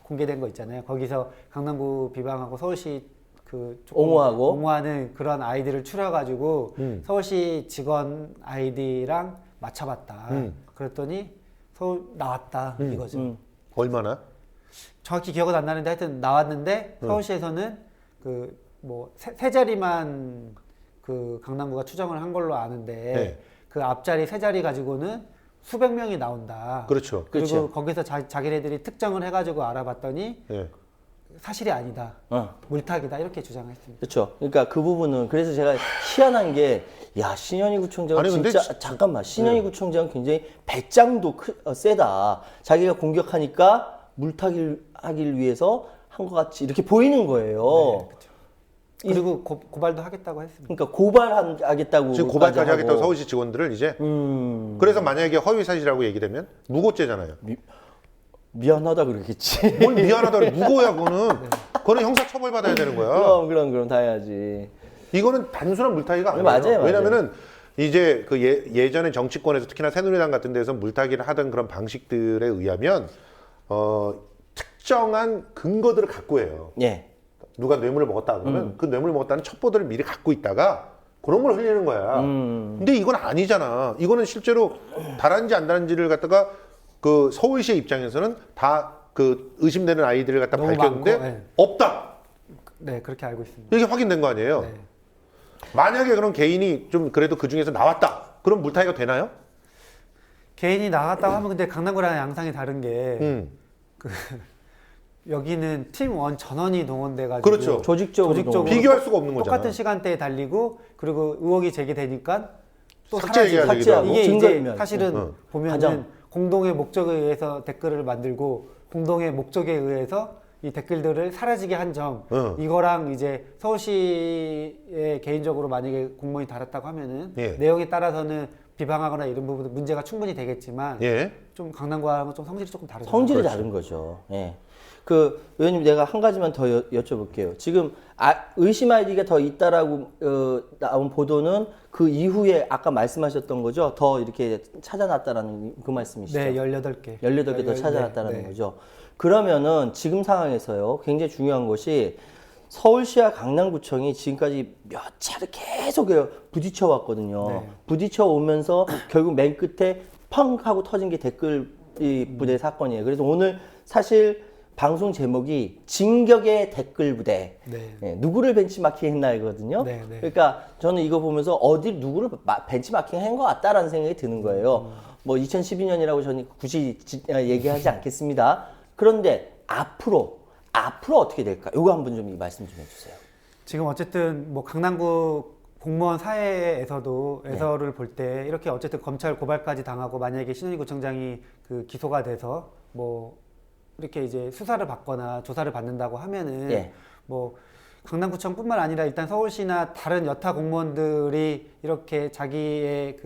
Speaker 5: 공개된 거 있잖아요. 거기서 강남구 비방하고 서울시 그 조금 옹호하는 그런 아이디를 추려가지고 서울시 직원 아이디랑 맞춰봤다. 그랬더니 서울 나왔다 이거죠.
Speaker 3: 얼마나?
Speaker 5: 정확히 기억은 안 나는데 하여튼 나왔는데 서울시에서는 그 뭐 세 자리만 그 강남구가 추정을 한 걸로 아는데
Speaker 3: 네.
Speaker 5: 그 앞자리 세 자리 가지고는 수백 명이 나온다.
Speaker 3: 그렇죠.
Speaker 5: 그리고
Speaker 4: 그렇죠.
Speaker 5: 거기서 자기네들이 특정을 해가지고 알아봤더니
Speaker 3: 예.
Speaker 5: 사실이 아니다. 물타기다 이렇게 주장했습니다.
Speaker 4: 그렇죠. 그러니까 그 부분은 그래서 제가 희한한 게 야 신현희 구청장은
Speaker 3: 아니, 근데
Speaker 4: 진짜 잠깐만 신현희 구청장은 굉장히 배짱도 세다. 자기가 공격하니까 물타기를 하길 위해서 한 것 같이 이렇게 보이는 거예요.
Speaker 5: 네, 그렇죠. 그리고 고발도 하겠다고 했습니다.
Speaker 4: 그러니까 고발하겠다고
Speaker 3: 지금 고발까지 하겠다고 서울시 직원들을 이제. 그래서 만약에 허위 사실이라고 얘기되면 무고죄잖아요.
Speaker 4: 미안하다 그러겠지.
Speaker 3: 뭘 미안하다 그래. 무고야 그거는. 그거는 형사 처벌 받아야 되는 거야.
Speaker 4: 그럼 다 해야지.
Speaker 3: 이거는 단순한 물타기가 아니에요.
Speaker 4: 맞아요.
Speaker 3: 왜냐면은 이제 그 예전에 정치권에서 특히나 새누리당 같은 데서 물타기를 하던 그런 방식들에 의하면 특정한 근거들을 갖고 해요.
Speaker 4: 예.
Speaker 3: 누가 뇌물을 먹었다 그러면 그 뇌물을 먹었다는 첩보들을 미리 갖고 있다가 그런 걸 흘리는 거야. 근데 이건 아니잖아. 이거는 실제로 달았는지 안 달았는지를 갖다가 그 서울시의 입장에서는 다 그 의심되는 아이들을 갖다
Speaker 5: 너무
Speaker 3: 밝혔는데
Speaker 5: 많고, 네.
Speaker 3: 없다.
Speaker 5: 네, 그렇게 알고 있습니다.
Speaker 3: 이게 확인된 거 아니에요?
Speaker 5: 네.
Speaker 3: 만약에 그런 개인이 좀 그래도 그 중에서 나왔다. 그럼 물타기가 되나요?
Speaker 5: 개인이 나갔다고 하면 근데 강남구랑 양상이 다른 게 그 여기는 팀원 전원이 동원돼가지고
Speaker 3: 그렇죠.
Speaker 4: 조직적으로
Speaker 3: 비교할 수가 없는 거잖아.
Speaker 5: 똑같은 시간대에 달리고 그리고 의혹이 제기되니까 또
Speaker 3: 삭제
Speaker 5: 사라지고
Speaker 3: 얘기가 되기도
Speaker 5: 이게
Speaker 3: 하고.
Speaker 5: 이제
Speaker 4: 증거인멸.
Speaker 5: 사실은 보면은
Speaker 4: 가장.
Speaker 5: 공동의 목적에 의해서 댓글을 만들고 공동의 목적에 의해서 이 댓글들을 사라지게 한 점 이거랑 이제 서울시에 개인적으로 만약에 공무원이 달았다고 하면은
Speaker 3: 예.
Speaker 5: 내용에 따라서는 비방하거나 이런 부분 문제가 충분히 되겠지만
Speaker 3: 예.
Speaker 5: 좀 강남구하고 좀 성질이 조금 다르죠.
Speaker 4: 성질이 다른 거죠. 예. 그 의원님 내가 한 가지만 더 여쭤볼게요. 지금 의심 아이디가 더 있다라고 나온 보도는 그 이후에 아까 말씀하셨던 거죠. 더 이렇게 찾아놨다라는 그 말씀이시죠.
Speaker 5: 네, 18개.
Speaker 4: 18개 더 찾아놨다는
Speaker 5: 네.
Speaker 4: 거죠. 그러면은 지금 상황에서요. 굉장히 중요한 것이 서울시와 강남구청이 지금까지 몇 차례 계속 부딪혀 왔거든요.
Speaker 5: 네.
Speaker 4: 부딪혀 오면서 결국 맨 끝에 펑 하고 터진 게 댓글 부대 사건이에요. 그래서 오늘 사실 방송 제목이 진격의 댓글 부대.
Speaker 5: 네.
Speaker 4: 예, 누구를 벤치마킹 했나 이거든요.
Speaker 5: 네, 네.
Speaker 4: 그러니까 저는 이거 보면서 어디 누구를 벤치마킹 한 것 같다라는 생각이 드는 거예요. 뭐 2012년이라고 저는 굳이 얘기하지 않겠습니다. 그런데 앞으로 어떻게 될까? 이거 한번 좀 말씀 좀 해주세요.
Speaker 5: 지금 어쨌든 뭐 강남구 공무원 사회에서도 에서를 볼 때 이렇게 어쨌든 검찰 고발까지 당하고 만약에 신현희 구청장이 그 기소가 돼서 뭐 이렇게 이제 수사를 받거나 조사를 받는다고 하면은
Speaker 4: 예.
Speaker 5: 뭐 강남구청뿐만 아니라 일단 서울시나 다른 여타 공무원들이 이렇게 자기의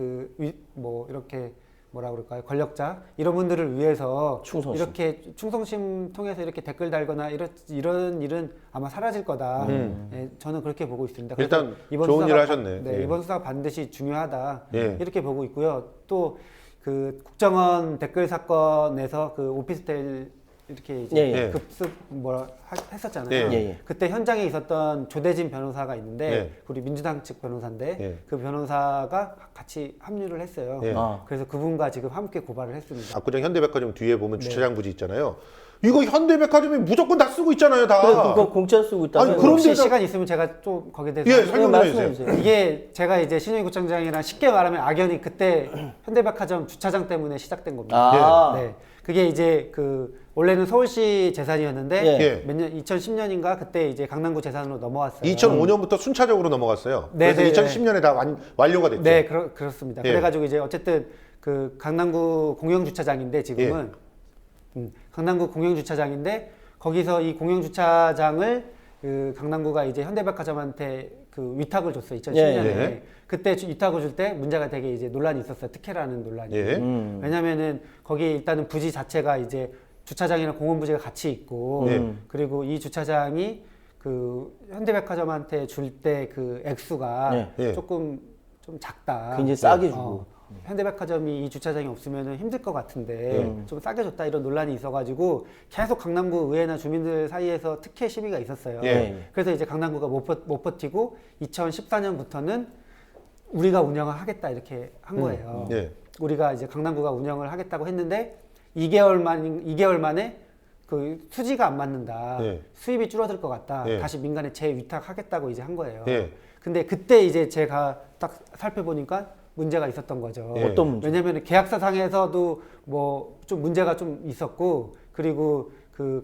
Speaker 5: 뭐 이렇게 뭐라 그럴까요? 권력자 이런 분들을 위해서
Speaker 4: 충성심.
Speaker 5: 이렇게 충성심 통해서 이렇게 댓글 달거나 이런 일은 아마 사라질 거다. 예, 저는 그렇게 보고 있습니다. 그래서
Speaker 3: 일단 좋은 일을 하셨네.
Speaker 5: 네,
Speaker 3: 예.
Speaker 5: 이번 수사가 반드시 중요하다.
Speaker 3: 예.
Speaker 5: 이렇게 보고 있고요. 또 그 국정원 댓글 사건에서 그 오피스텔 이렇게 이제
Speaker 4: 예,
Speaker 3: 예.
Speaker 5: 급습 했었잖아요.
Speaker 3: 예,
Speaker 4: 예.
Speaker 5: 그때 현장에 있었던 조대진 변호사가 있는데
Speaker 3: 예.
Speaker 5: 우리 민주당 측 변호사인데
Speaker 3: 예.
Speaker 5: 그 변호사가 같이 합류를 했어요.
Speaker 3: 예.
Speaker 4: 아.
Speaker 5: 그래서 그분과 지금 함께 고발을 했습니다.
Speaker 3: 압구정 현대백화점 뒤에 보면
Speaker 5: 네.
Speaker 3: 주차장 부지 있잖아요. 이거 현대백화점이 무조건 다 쓰고 있잖아요, 다.
Speaker 4: 그래, 그거 공짜 쓰고 있다면
Speaker 3: 아니, 그런
Speaker 5: 혹시
Speaker 3: 데다-
Speaker 5: 시간 있으면 제가 좀 거기에 대해서
Speaker 3: 예, 설명 좀
Speaker 4: 말씀해
Speaker 3: 해주세요.
Speaker 4: 주세요.
Speaker 5: 이게 제가 이제 신현희 구청장이랑 쉽게 말하면 악연이 그때 현대백화점 주차장 때문에 시작된 겁니다.
Speaker 4: 아.
Speaker 5: 네, 그게 이제 그 원래는 서울시 재산이었는데
Speaker 3: 예.
Speaker 5: 몇 년 2010년인가 그때 이제 강남구 재산으로 넘어왔어요.
Speaker 3: 2005년부터 순차적으로 넘어갔어요.
Speaker 5: 네,
Speaker 3: 그래서
Speaker 5: 네,
Speaker 3: 2010년에 다 완료가 됐죠.
Speaker 5: 네, 그렇습니다.
Speaker 3: 예.
Speaker 5: 그래가지고 이제 어쨌든 그 강남구 공영주차장인데 지금은 강남구 공영주차장인데 거기서 이 공영주차장을 그 강남구가 이제 현대백화점한테 그 위탁을 줬어요. 2010년에.
Speaker 3: 예.
Speaker 5: 그때 위탁을 줄 때 문제가 되게 이제 논란이 있었어요. 특혜라는 논란이.
Speaker 3: 예.
Speaker 5: 왜냐면은 거기 일단은 부지 자체가 이제 주차장이랑 공원 부지가 같이 있고
Speaker 3: 예.
Speaker 5: 그리고 이 주차장이 그 현대백화점한테 줄 때 그 액수가
Speaker 3: 예.
Speaker 5: 조금 좀 작다.
Speaker 4: 굉장히 싸게 주고.
Speaker 5: 현대백화점이 이 주차장이 없으면 힘들 것 같은데 좀 싸게 줬다 이런 논란이 있어가지고 계속 강남구 의회나 주민들 사이에서 특혜 시비가 있었어요.
Speaker 3: 예.
Speaker 5: 그래서 이제 강남구가 못 버티고 2014년부터는 우리가 운영을 하겠다 이렇게 한 거예요.
Speaker 3: 예.
Speaker 5: 우리가 이제 강남구가 운영을 하겠다고 했는데 2개월 만에 그 수지가 안 맞는다.
Speaker 3: 예.
Speaker 5: 수입이 줄어들 것 같다.
Speaker 3: 예.
Speaker 5: 다시 민간에 재위탁하겠다고 이제 한 거예요.
Speaker 3: 예.
Speaker 5: 근데 그때 이제 제가 딱 살펴보니까 문제가 있었던 거죠.
Speaker 3: 예.
Speaker 4: 어떤 문제?
Speaker 5: 왜냐하면 계약서상에서도 뭐 좀 문제가 좀 있었고 그리고 그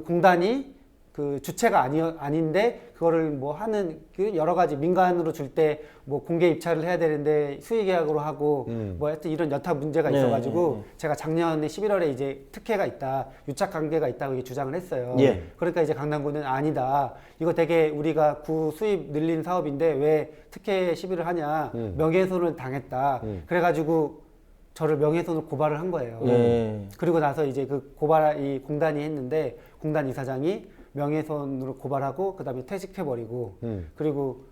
Speaker 5: 공단이 그 주체가 아닌데 그거를 뭐 하는 그 여러 가지 민간으로 줄 때 뭐 공개 입찰을 해야 되는데 수의 계약으로 하고 뭐 하여튼 이런 여타 문제가
Speaker 4: 네,
Speaker 5: 있어가지고 제가 작년에 11월에 이제 특혜가 있다, 유착 관계가 있다고 이게 주장을 했어요.
Speaker 4: 예.
Speaker 5: 그러니까 이제 강남구는 아니다. 이거 되게 우리가 구 수입 늘린 사업인데 왜 특혜 시비를 하냐, 명예훼손을 당했다. 그래가지고 저를 명예훼손으로 고발을 한 거예요. 그리고 나서 이제 그 이 공단이 했는데 공단 이사장이 명예훼손으로 고발하고 그다음에 퇴직해버리고 그리고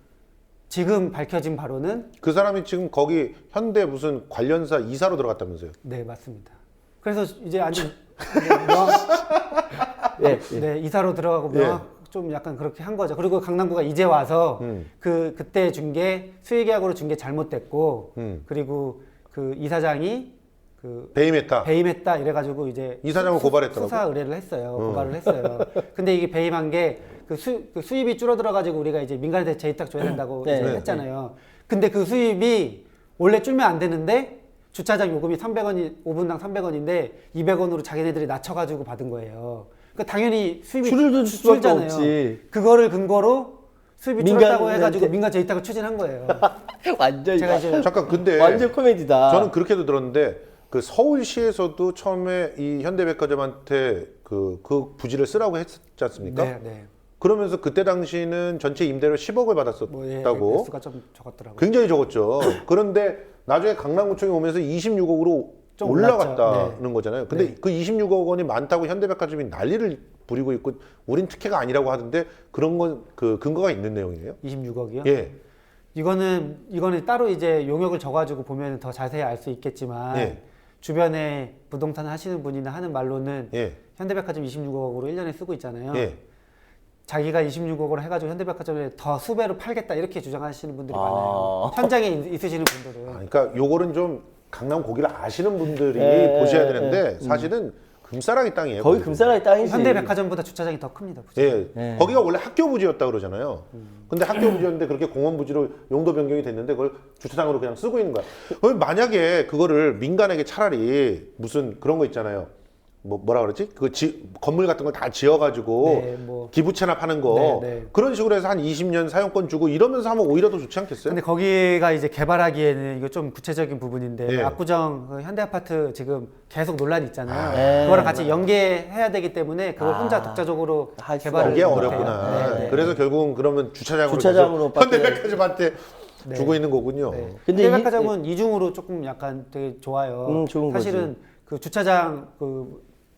Speaker 5: 지금 밝혀진 바로는
Speaker 3: 그 사람이 지금 거기 현대 무슨 관련사 이사로 들어갔다면서요?
Speaker 5: 네 맞습니다. 그래서 이제 아주 네 이사로 들어가고 좀 약간 그렇게 한 거죠. 그리고 강남구가 이제 와서 그때 준 게 수의계약으로 준 게 잘못됐고 그리고 그 이사장이 그 배임했다 이래가지고 이제
Speaker 3: 이사장을 고발했더라고.
Speaker 5: 수사 의뢰를 했어요. 고발을 했어요. 근데 이게 배임한 게 그 수입이 줄어들어가지고 우리가 이제 민간에 재위탁 줘야 된다고 이제 했잖아요. 근데 그 수입이 원래 줄면 안 되는데 주차장 요금이 300원이 5분당 300원인데 200원으로 자기네들이 낮춰가지고 받은 거예요. 그러니까 당연히 수입이
Speaker 4: 줄을 줄 수밖에
Speaker 5: 줄잖아요.
Speaker 4: 없지.
Speaker 5: 그거를 근거로 수입이 줄었다고 해가지고
Speaker 4: 민간한테.
Speaker 5: 민간 재위탁을 추진한 거예요.
Speaker 4: 완전
Speaker 5: 제가 이제
Speaker 3: 잠깐 근데
Speaker 4: 완전 코미디다.
Speaker 3: 저는 그렇게도 들었는데 그 서울시에서도 처음에 이 현대백화점한테 그 부지를 쓰라고 했지 않습니까?
Speaker 5: 네.
Speaker 3: 그러면서 그때 당시는 전체 임대료 10억을 받았었다고.
Speaker 5: 수가 좀 적었더라고요.
Speaker 3: 굉장히 적었죠. 그런데 나중에 강남구청이 오면서 26억으로
Speaker 5: 좀
Speaker 3: 올라갔다는 거잖아요. 근데 그 26억 원이 많다고 현대백화점이 난리를 부리고 있고 우린 특혜가 아니라고 하던데 그런 건 그 근거가 있는 내용이에요?
Speaker 5: 26억이요?
Speaker 3: 예.
Speaker 5: 이거는 따로 이제 용역을 져가지고 보면 더 자세히 알 수 있겠지만
Speaker 3: 예.
Speaker 5: 주변에 부동산 하시는 분이나 하는 말로는
Speaker 3: 예.
Speaker 5: 현대백화점 26억으로 1년에 쓰고 있잖아요.
Speaker 3: 예.
Speaker 5: 자기가 26억으로 해가지고 현대백화점에 더 수배로 팔겠다 이렇게 주장하시는 분들이 많아요. 현장에 있으시는 분들은.
Speaker 3: 그러니까 요거는 좀 강남 고기를 아시는 분들이
Speaker 4: 예,
Speaker 3: 보셔야 되는데 사실은 금싸라기 땅이에요.
Speaker 4: 거기 금싸라기 땅이지.
Speaker 5: 현대백화점보다 주차장이 더 큽니다. 부지.
Speaker 3: 예. 거기가 원래 학교 부지였다 그러잖아요. 근데 학교 부지였는데 그렇게 공원 부지로 용도 변경이 됐는데 그걸 주차장으로 그냥 쓰고 있는 거야. 만약에 그거를 민간에게 차라리 무슨 그런 거 있잖아요. 뭐라 그러지? 건물 같은 걸 다 지어가지고
Speaker 5: 네, 뭐.
Speaker 3: 기부 체납하는 거
Speaker 5: 네.
Speaker 3: 그런 식으로 해서 한 20년 사용권 주고 이러면서 하면 오히려 더 좋지 않겠어요?
Speaker 5: 근데 거기가 이제 개발하기에는 이거 좀 구체적인 부분인데
Speaker 3: 예.
Speaker 5: 압구정 그 현대아파트 지금 계속 논란이 있잖아요.
Speaker 4: 네.
Speaker 5: 그거랑 같이 연계해야 되기 때문에 그걸 혼자 독자적으로
Speaker 4: 할 수가
Speaker 5: 개발을
Speaker 3: 이게
Speaker 5: 못해요.
Speaker 3: 어렵구나.
Speaker 5: 네.
Speaker 3: 그래서 결국은 그러면 주차장으로
Speaker 4: 주차장으로
Speaker 3: 계속 현대백화점한테
Speaker 5: 네.
Speaker 3: 주고 있는 거군요.
Speaker 5: 네.
Speaker 4: 근데
Speaker 5: 현대백화점은 이중으로 조금 약간 되게 좋아요.
Speaker 4: 좋은
Speaker 5: 사실은 그 주차장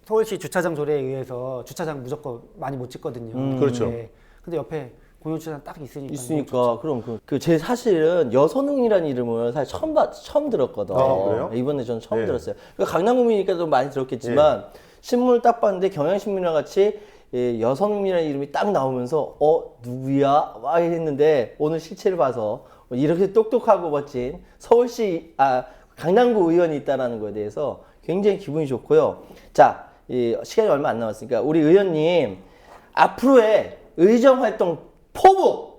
Speaker 5: 서울시 주차장 조례에 의해서 주차장 무조건 많이 못 짓거든요.
Speaker 3: 그렇죠.
Speaker 5: 네. 근데 옆에 공용주차장 딱
Speaker 4: 있으니까 그럼 제 사실은 여선웅이라는 이름을 사실 처음 들었거든.
Speaker 3: 그래요?
Speaker 4: 이번에 저는 처음
Speaker 3: 네.
Speaker 4: 들었어요. 강남구민이니까 좀 많이 들었겠지만 신문을 딱 봤는데 경향신문이랑 같이 여선웅이라는 이름이 딱 나오면서 누구야? 막 했는데 오늘 실체를 봐서 이렇게 똑똑하고 멋진 서울시 강남구 의원이 있다는 거에 대해서 굉장히 기분이 좋고요. 자, 시간이 얼마 안 남았으니까 우리 의원님 앞으로의 의정 활동 포부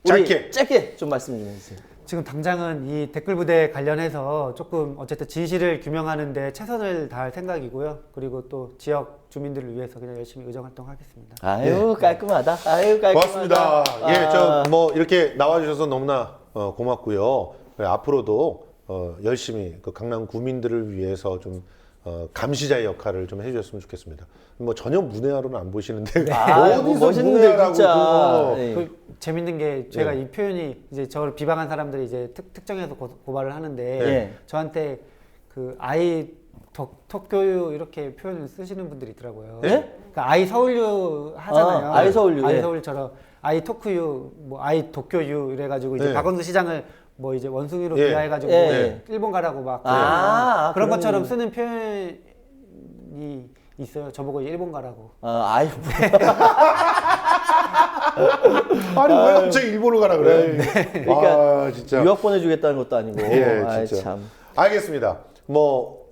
Speaker 4: 짧게 좀 말씀 좀 해주세요.
Speaker 5: 지금 당장은 이 댓글 부대 관련해서 조금 어쨌든 진실을 규명하는데 최선을 다할 생각이고요. 그리고 또 지역 주민들을 위해서 그냥 열심히 의정 활동하겠습니다.
Speaker 4: 아유 깔끔하다. 아유 깔끔하다.
Speaker 3: 고맙습니다. 예, 이렇게 나와주셔서 너무나 고맙고요. 앞으로도 열심히 그 강남 구민들을 위해서 좀 감시자의 역할을 좀 해주셨으면 좋겠습니다. 전혀 문외한으로는 안 보시는데 어디서
Speaker 4: 멋있는데
Speaker 3: 문외한이라고
Speaker 4: 진짜.
Speaker 3: 그거.
Speaker 5: 재밌는 게 제가 이 표현이 이제 저를 비방한 사람들이 이제 특정해서 고발을 하는데 저한테 그 아이 덕교유 이렇게 표현을 쓰시는 분들이 있더라고요. 그러니까 아이 서울유 하잖아요.
Speaker 4: 아이 서울유.
Speaker 5: 아이 서울처럼 아이 토크유, 뭐 아이 도쿄유 이래가지고 이제 박원순 시장을 뭐 이제 원숭이로 비하해가지고 일본 가라고 막 그런 것처럼 쓰는 표현이 있어요. 저보고 일본 가라고.
Speaker 3: 아니 왜 갑자기 일본을 가라 그래?
Speaker 4: 그러니까
Speaker 3: 진짜
Speaker 4: 유학 보내주겠다는 것도 아니고.
Speaker 3: 진짜.
Speaker 4: 참.
Speaker 3: 알겠습니다.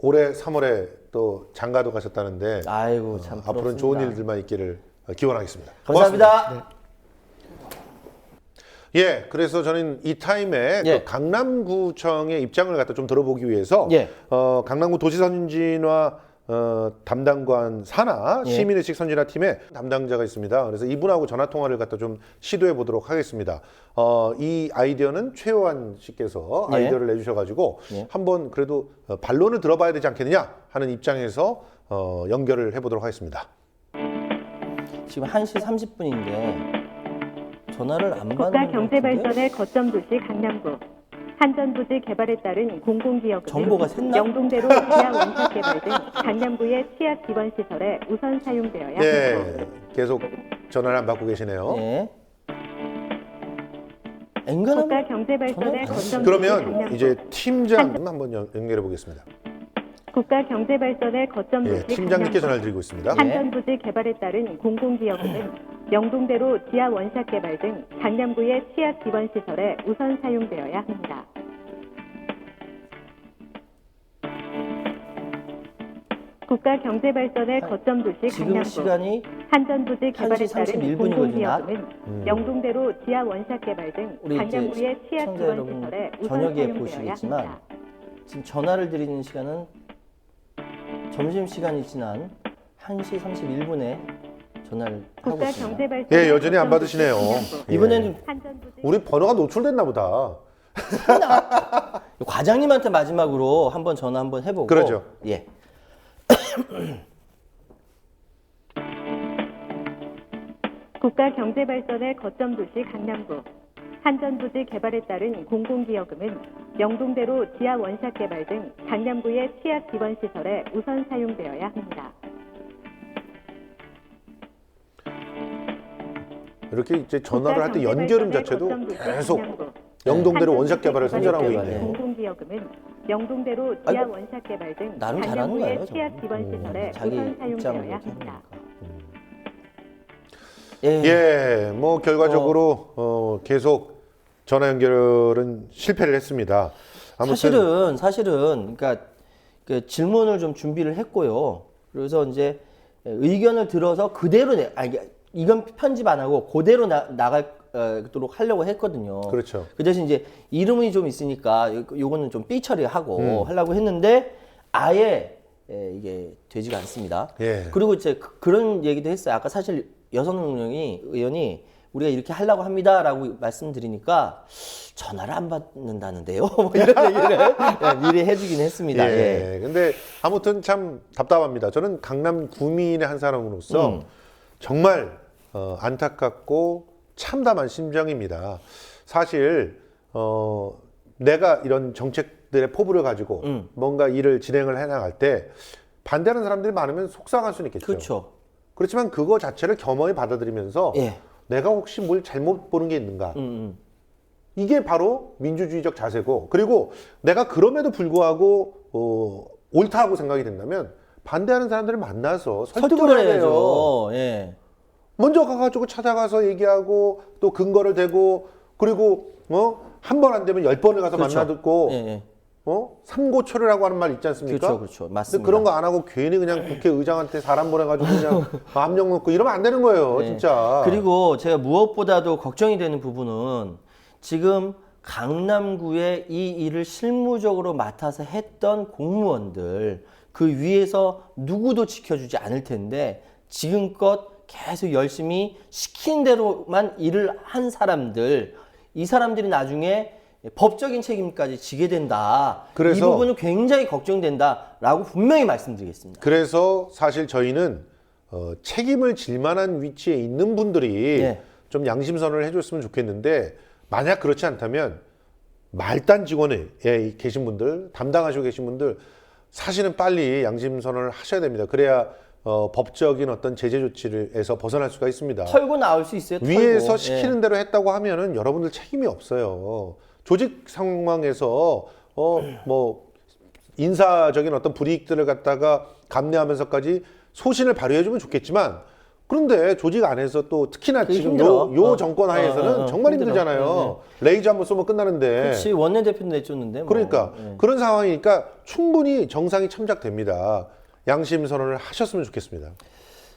Speaker 3: 올해 3월에 또 장가도 가셨다는데
Speaker 4: 아이고 참
Speaker 3: 앞으로는 좋은 일들만 있기를 기원하겠습니다.
Speaker 4: 감사합니다.
Speaker 3: 고맙습니다. 그래서 저는 이 타임에 그 강남구청의 입장을 갖다 좀 들어보기 위해서 강남구 도시선진화 담당관 산하
Speaker 4: 예.
Speaker 3: 시민의식 선진화 팀에 담당자가 있습니다. 그래서 이분하고 전화 통화를 갖다 좀 시도해 보도록 하겠습니다. 이 아이디어는 최호환 씨께서
Speaker 4: 예.
Speaker 3: 아이디어를 내주셔가지고
Speaker 4: 예.
Speaker 3: 한번 그래도 반론을 들어봐야 되지 않겠느냐 하는 입장에서 연결을 해보도록 하겠습니다.
Speaker 4: 지금 1시 30분인데 전화를 안 받는 것
Speaker 6: 국가 경제
Speaker 4: 같은데?
Speaker 6: 발전의 거점 도시 강남구 한전부지 개발에 따른 공공기업은
Speaker 4: 정보가 샜나?
Speaker 6: 영동대로 지하 원샷 개발 등 강남구의 취약 기반 시설에 우선 사용되어야 합니다.
Speaker 3: 예, 계속 전화를 안 받고 계시네요.
Speaker 4: 예. 앵간하면
Speaker 6: 국가 경제 발전의
Speaker 4: 전화
Speaker 6: 거점 도시
Speaker 3: 그러면
Speaker 6: 강남구
Speaker 3: 이제 팀장 한번 연결해 보겠습니다.
Speaker 6: 국가 경제 발전의 거점
Speaker 3: 예,
Speaker 6: 도시
Speaker 3: 팀장님께
Speaker 6: 강남구
Speaker 3: 전화를 드리고 있습니다.
Speaker 6: 한전부지 개발에 따른 공공기업은 영동대로 지하 원샷 개발 등 강남구의 취약 기반 시설에 우선 사용되어야 합니다. 국가 경제 발전의 거점 도시
Speaker 4: 지금
Speaker 6: 강남구
Speaker 4: 시간이
Speaker 6: 한전부지 개발에
Speaker 4: 1시
Speaker 6: 따른
Speaker 4: 31분이거든요.
Speaker 6: 공공기업은 영동대로 지하 원샷 개발 등
Speaker 4: 우리 이제
Speaker 6: 강남구의 취약
Speaker 4: 시청자
Speaker 6: 기반
Speaker 4: 여러분
Speaker 6: 시설에 우선
Speaker 4: 저녁에
Speaker 6: 사용되어야
Speaker 4: 보시겠지만
Speaker 6: 합니다.
Speaker 4: 지금 전화를 드리는 시간은 점심시간이 지난 1시 31분에 전화를 하고
Speaker 6: 국가
Speaker 4: 있습니다.
Speaker 6: 경제 발전
Speaker 3: 예, 여전히 안 받으시네요. 예.
Speaker 4: 이번에는
Speaker 6: 한전부지
Speaker 3: 우리 번호가 노출됐나 보다.
Speaker 4: 과장님한테 마지막으로 한번 전화 한번 해보고
Speaker 3: 그러죠.
Speaker 4: 예.
Speaker 6: 국가 경제 발전의 거점 도시 강남구 한전부지 개발에 따른 공공기여금은 영동대로 지하 원샷 개발 등 강남구의 취약 기반 시설에 우선 사용되어야 합니다.
Speaker 3: 이렇게 이제 전화를 할 때 연결음 자체도 계속 영동대로 원샷 개발을 선전하고 있네요.
Speaker 6: 공공기여금은 영동대로 지하
Speaker 4: 아이고,
Speaker 6: 원샷 개발 등
Speaker 4: 나름 잘하는 거예요.
Speaker 6: 강남구의 취약 기반 시설에
Speaker 4: 자기
Speaker 6: 우선
Speaker 4: 입장으로
Speaker 6: 사용되어야
Speaker 4: 이렇게
Speaker 6: 합니다.
Speaker 4: 하니까. 예.
Speaker 3: 예, 뭐 결과적으로 계속 전화 연결은 실패를 했습니다. 아무튼
Speaker 4: 사실은 그러니까 그 질문을 좀 준비를 했고요. 그래서 이제 의견을 들어서 그대로 이건 편집 안 하고 그대로 나가도록 하려고 했거든요.
Speaker 3: 그렇죠.
Speaker 4: 그 대신 이제 이름이 좀 있으니까 요거는 좀 삐 처리하고 하려고 했는데 아예 이게 되지가 않습니다.
Speaker 3: 예.
Speaker 4: 그리고 이제 그런 얘기도 했어요. 아까 사실 여성 의원이 우리가 이렇게 하려고 합니다라고 말씀드리니까 전화를 안 받는다는데요. 뭐 이런 얘기를 미리 해주긴 했습니다. 예.
Speaker 3: 예. 근데 아무튼 참 답답합니다. 저는 강남 구민의 한 사람으로서 정말 안타깝고 참담한 심정입니다. 사실 내가 이런 정책들의 포부를 가지고 뭔가 일을 진행을 해나갈 때 반대하는 사람들이 많으면 속상할 수는 있겠죠.
Speaker 4: 그렇죠.
Speaker 3: 그렇지만 그거 자체를 겸허히 받아들이면서
Speaker 4: 예.
Speaker 3: 내가 혹시 뭘 잘못 보는 게 있는가. 이게 바로 민주주의적 자세고, 그리고 내가 그럼에도 불구하고 옳다고 생각이 된다면 반대하는 사람들을 만나서 설득을 해야 돼요.
Speaker 4: 예.
Speaker 3: 먼저 가가지고 찾아가서 얘기하고 또 근거를 대고, 그리고 한 번 안 되면 10번을 가서
Speaker 4: 그렇죠.
Speaker 3: 만나듣고
Speaker 4: 예.
Speaker 3: 삼고초려라고 하는 말 있지 않습니까?
Speaker 4: 그렇죠.
Speaker 3: 근데
Speaker 4: 맞습니다.
Speaker 3: 그런 거 안 하고 괜히 그냥 국회의장한테 사람 보내가지고 그냥 압력 넣고 이러면 안 되는 거예요, 진짜.
Speaker 4: 그리고 제가 무엇보다도 걱정이 되는 부분은 지금 강남구에 이 일을 실무적으로 맡아서 했던 공무원들 그 위에서 누구도 지켜주지 않을 텐데 지금껏 계속 열심히 시킨 대로만 일을 한 사람들, 이 사람들이 나중에 법적인 책임까지 지게 된다.
Speaker 3: 그래서
Speaker 4: 이 부분은 굉장히 걱정된다라고 분명히 말씀드리겠습니다.
Speaker 3: 그래서 사실 저희는 책임을 질 만한 위치에 있는 분들이
Speaker 4: 네.
Speaker 3: 좀 양심선언을 해줬으면 좋겠는데, 만약 그렇지 않다면 말단 직원에 계신 분들, 담당하시고 계신 분들 사실은 빨리 양심선언을 하셔야 됩니다. 그래야 법적인 어떤 제재 조치에서 벗어날 수가 있습니다.
Speaker 4: 털고 나올 수 있어요. 털고.
Speaker 3: 위에서
Speaker 4: 예.
Speaker 3: 시키는 대로 했다고 하면은 여러분들 책임이 없어요. 조직 상황에서 뭐 인사적인 어떤 불이익들을 갖다가 감내하면서까지 소신을 발휘해주면 좋겠지만, 그런데 조직 안에서 또 특히나
Speaker 4: 그게
Speaker 3: 지금
Speaker 4: 힘들어.
Speaker 3: 요 정권 하에서는 정말
Speaker 4: 힘들어.
Speaker 3: 힘들잖아요. 레이저 한번 쏘면 끝나는데.
Speaker 4: 그렇지, 원내대표도 내줬는데. 뭐.
Speaker 3: 그러니까
Speaker 4: 예.
Speaker 3: 그런 상황이니까 충분히 정상이 참작됩니다. 양심 선언을 하셨으면 좋겠습니다.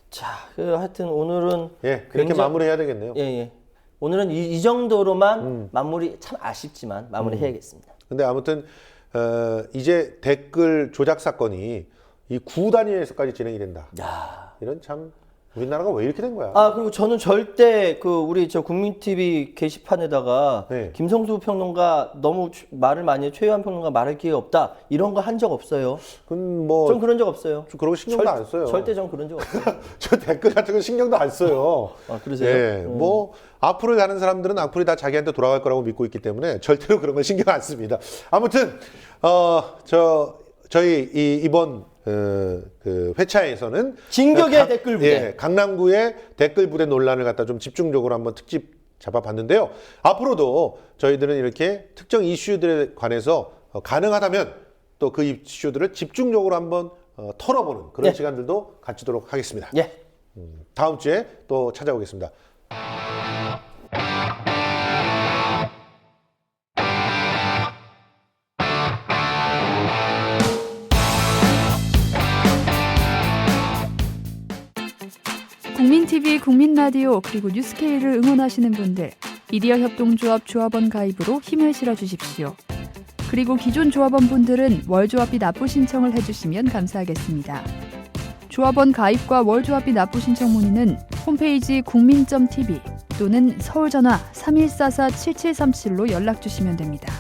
Speaker 4: 자, 하여튼 오늘은
Speaker 3: 예, 그렇게
Speaker 4: 굉장히-
Speaker 3: 마무리해야 되겠네요.
Speaker 4: 예. 오늘은 이 정도로만 마무리, 참 아쉽지만 마무리해야겠습니다.
Speaker 3: 근데 아무튼 이제 댓글 조작 사건이 이 구 단위에서까지 진행이 된다.
Speaker 4: 야.
Speaker 3: 이런 참 우리나라가 왜 이렇게 된 거야?
Speaker 4: 아, 그리고 저는 절대 우리 국민TV 게시판에다가
Speaker 3: 네.
Speaker 4: 김성수 평론가 너무 말을 많이 해, 최유한 평론가 말할 기회 없다. 이런 거 한 적 없어요.
Speaker 3: 그건 뭐
Speaker 4: 전 그런 적 없어요.
Speaker 3: 그런 거 신경도 안 써요.
Speaker 4: 절대 전 그런 적 없어요.
Speaker 3: 저 댓글 같은 거 신경도 안 써요.
Speaker 4: 아, 그러세요?
Speaker 3: 예, 뭐 악플을 다는 사람들은 악플이 다 자기한테 돌아갈 거라고 믿고 있기 때문에 절대로 그런 걸 신경 안 씁니다. 아무튼 저희 이번 그 회차에서는
Speaker 4: 진격의 댓글 부대.
Speaker 3: 예, 강남구의 댓글 부대 논란을 갖다 좀 집중적으로 한번 특집 잡아봤는데요. 앞으로도 저희들은 이렇게 특정 이슈들에 관해서 가능하다면 또 그 이슈들을 집중적으로 한번 털어보는 그런
Speaker 4: 예.
Speaker 3: 시간들도 갖추도록 하겠습니다.
Speaker 4: 예.
Speaker 3: 다음 주에 또 찾아오겠습니다.
Speaker 7: 국민TV, 국민라디오 그리고 뉴스케이를 응원하시는 분들 미디어 협동조합 조합원 가입으로 힘을 실어주십시오. 그리고 기존 조합원 분들은 월조합비 납부 신청을 해주시면 감사하겠습니다. 조합원 가입과 월조합비 납부 신청 문의는 홈페이지 국민.tv 또는 서울전화 3144-7737로 연락주시면 됩니다.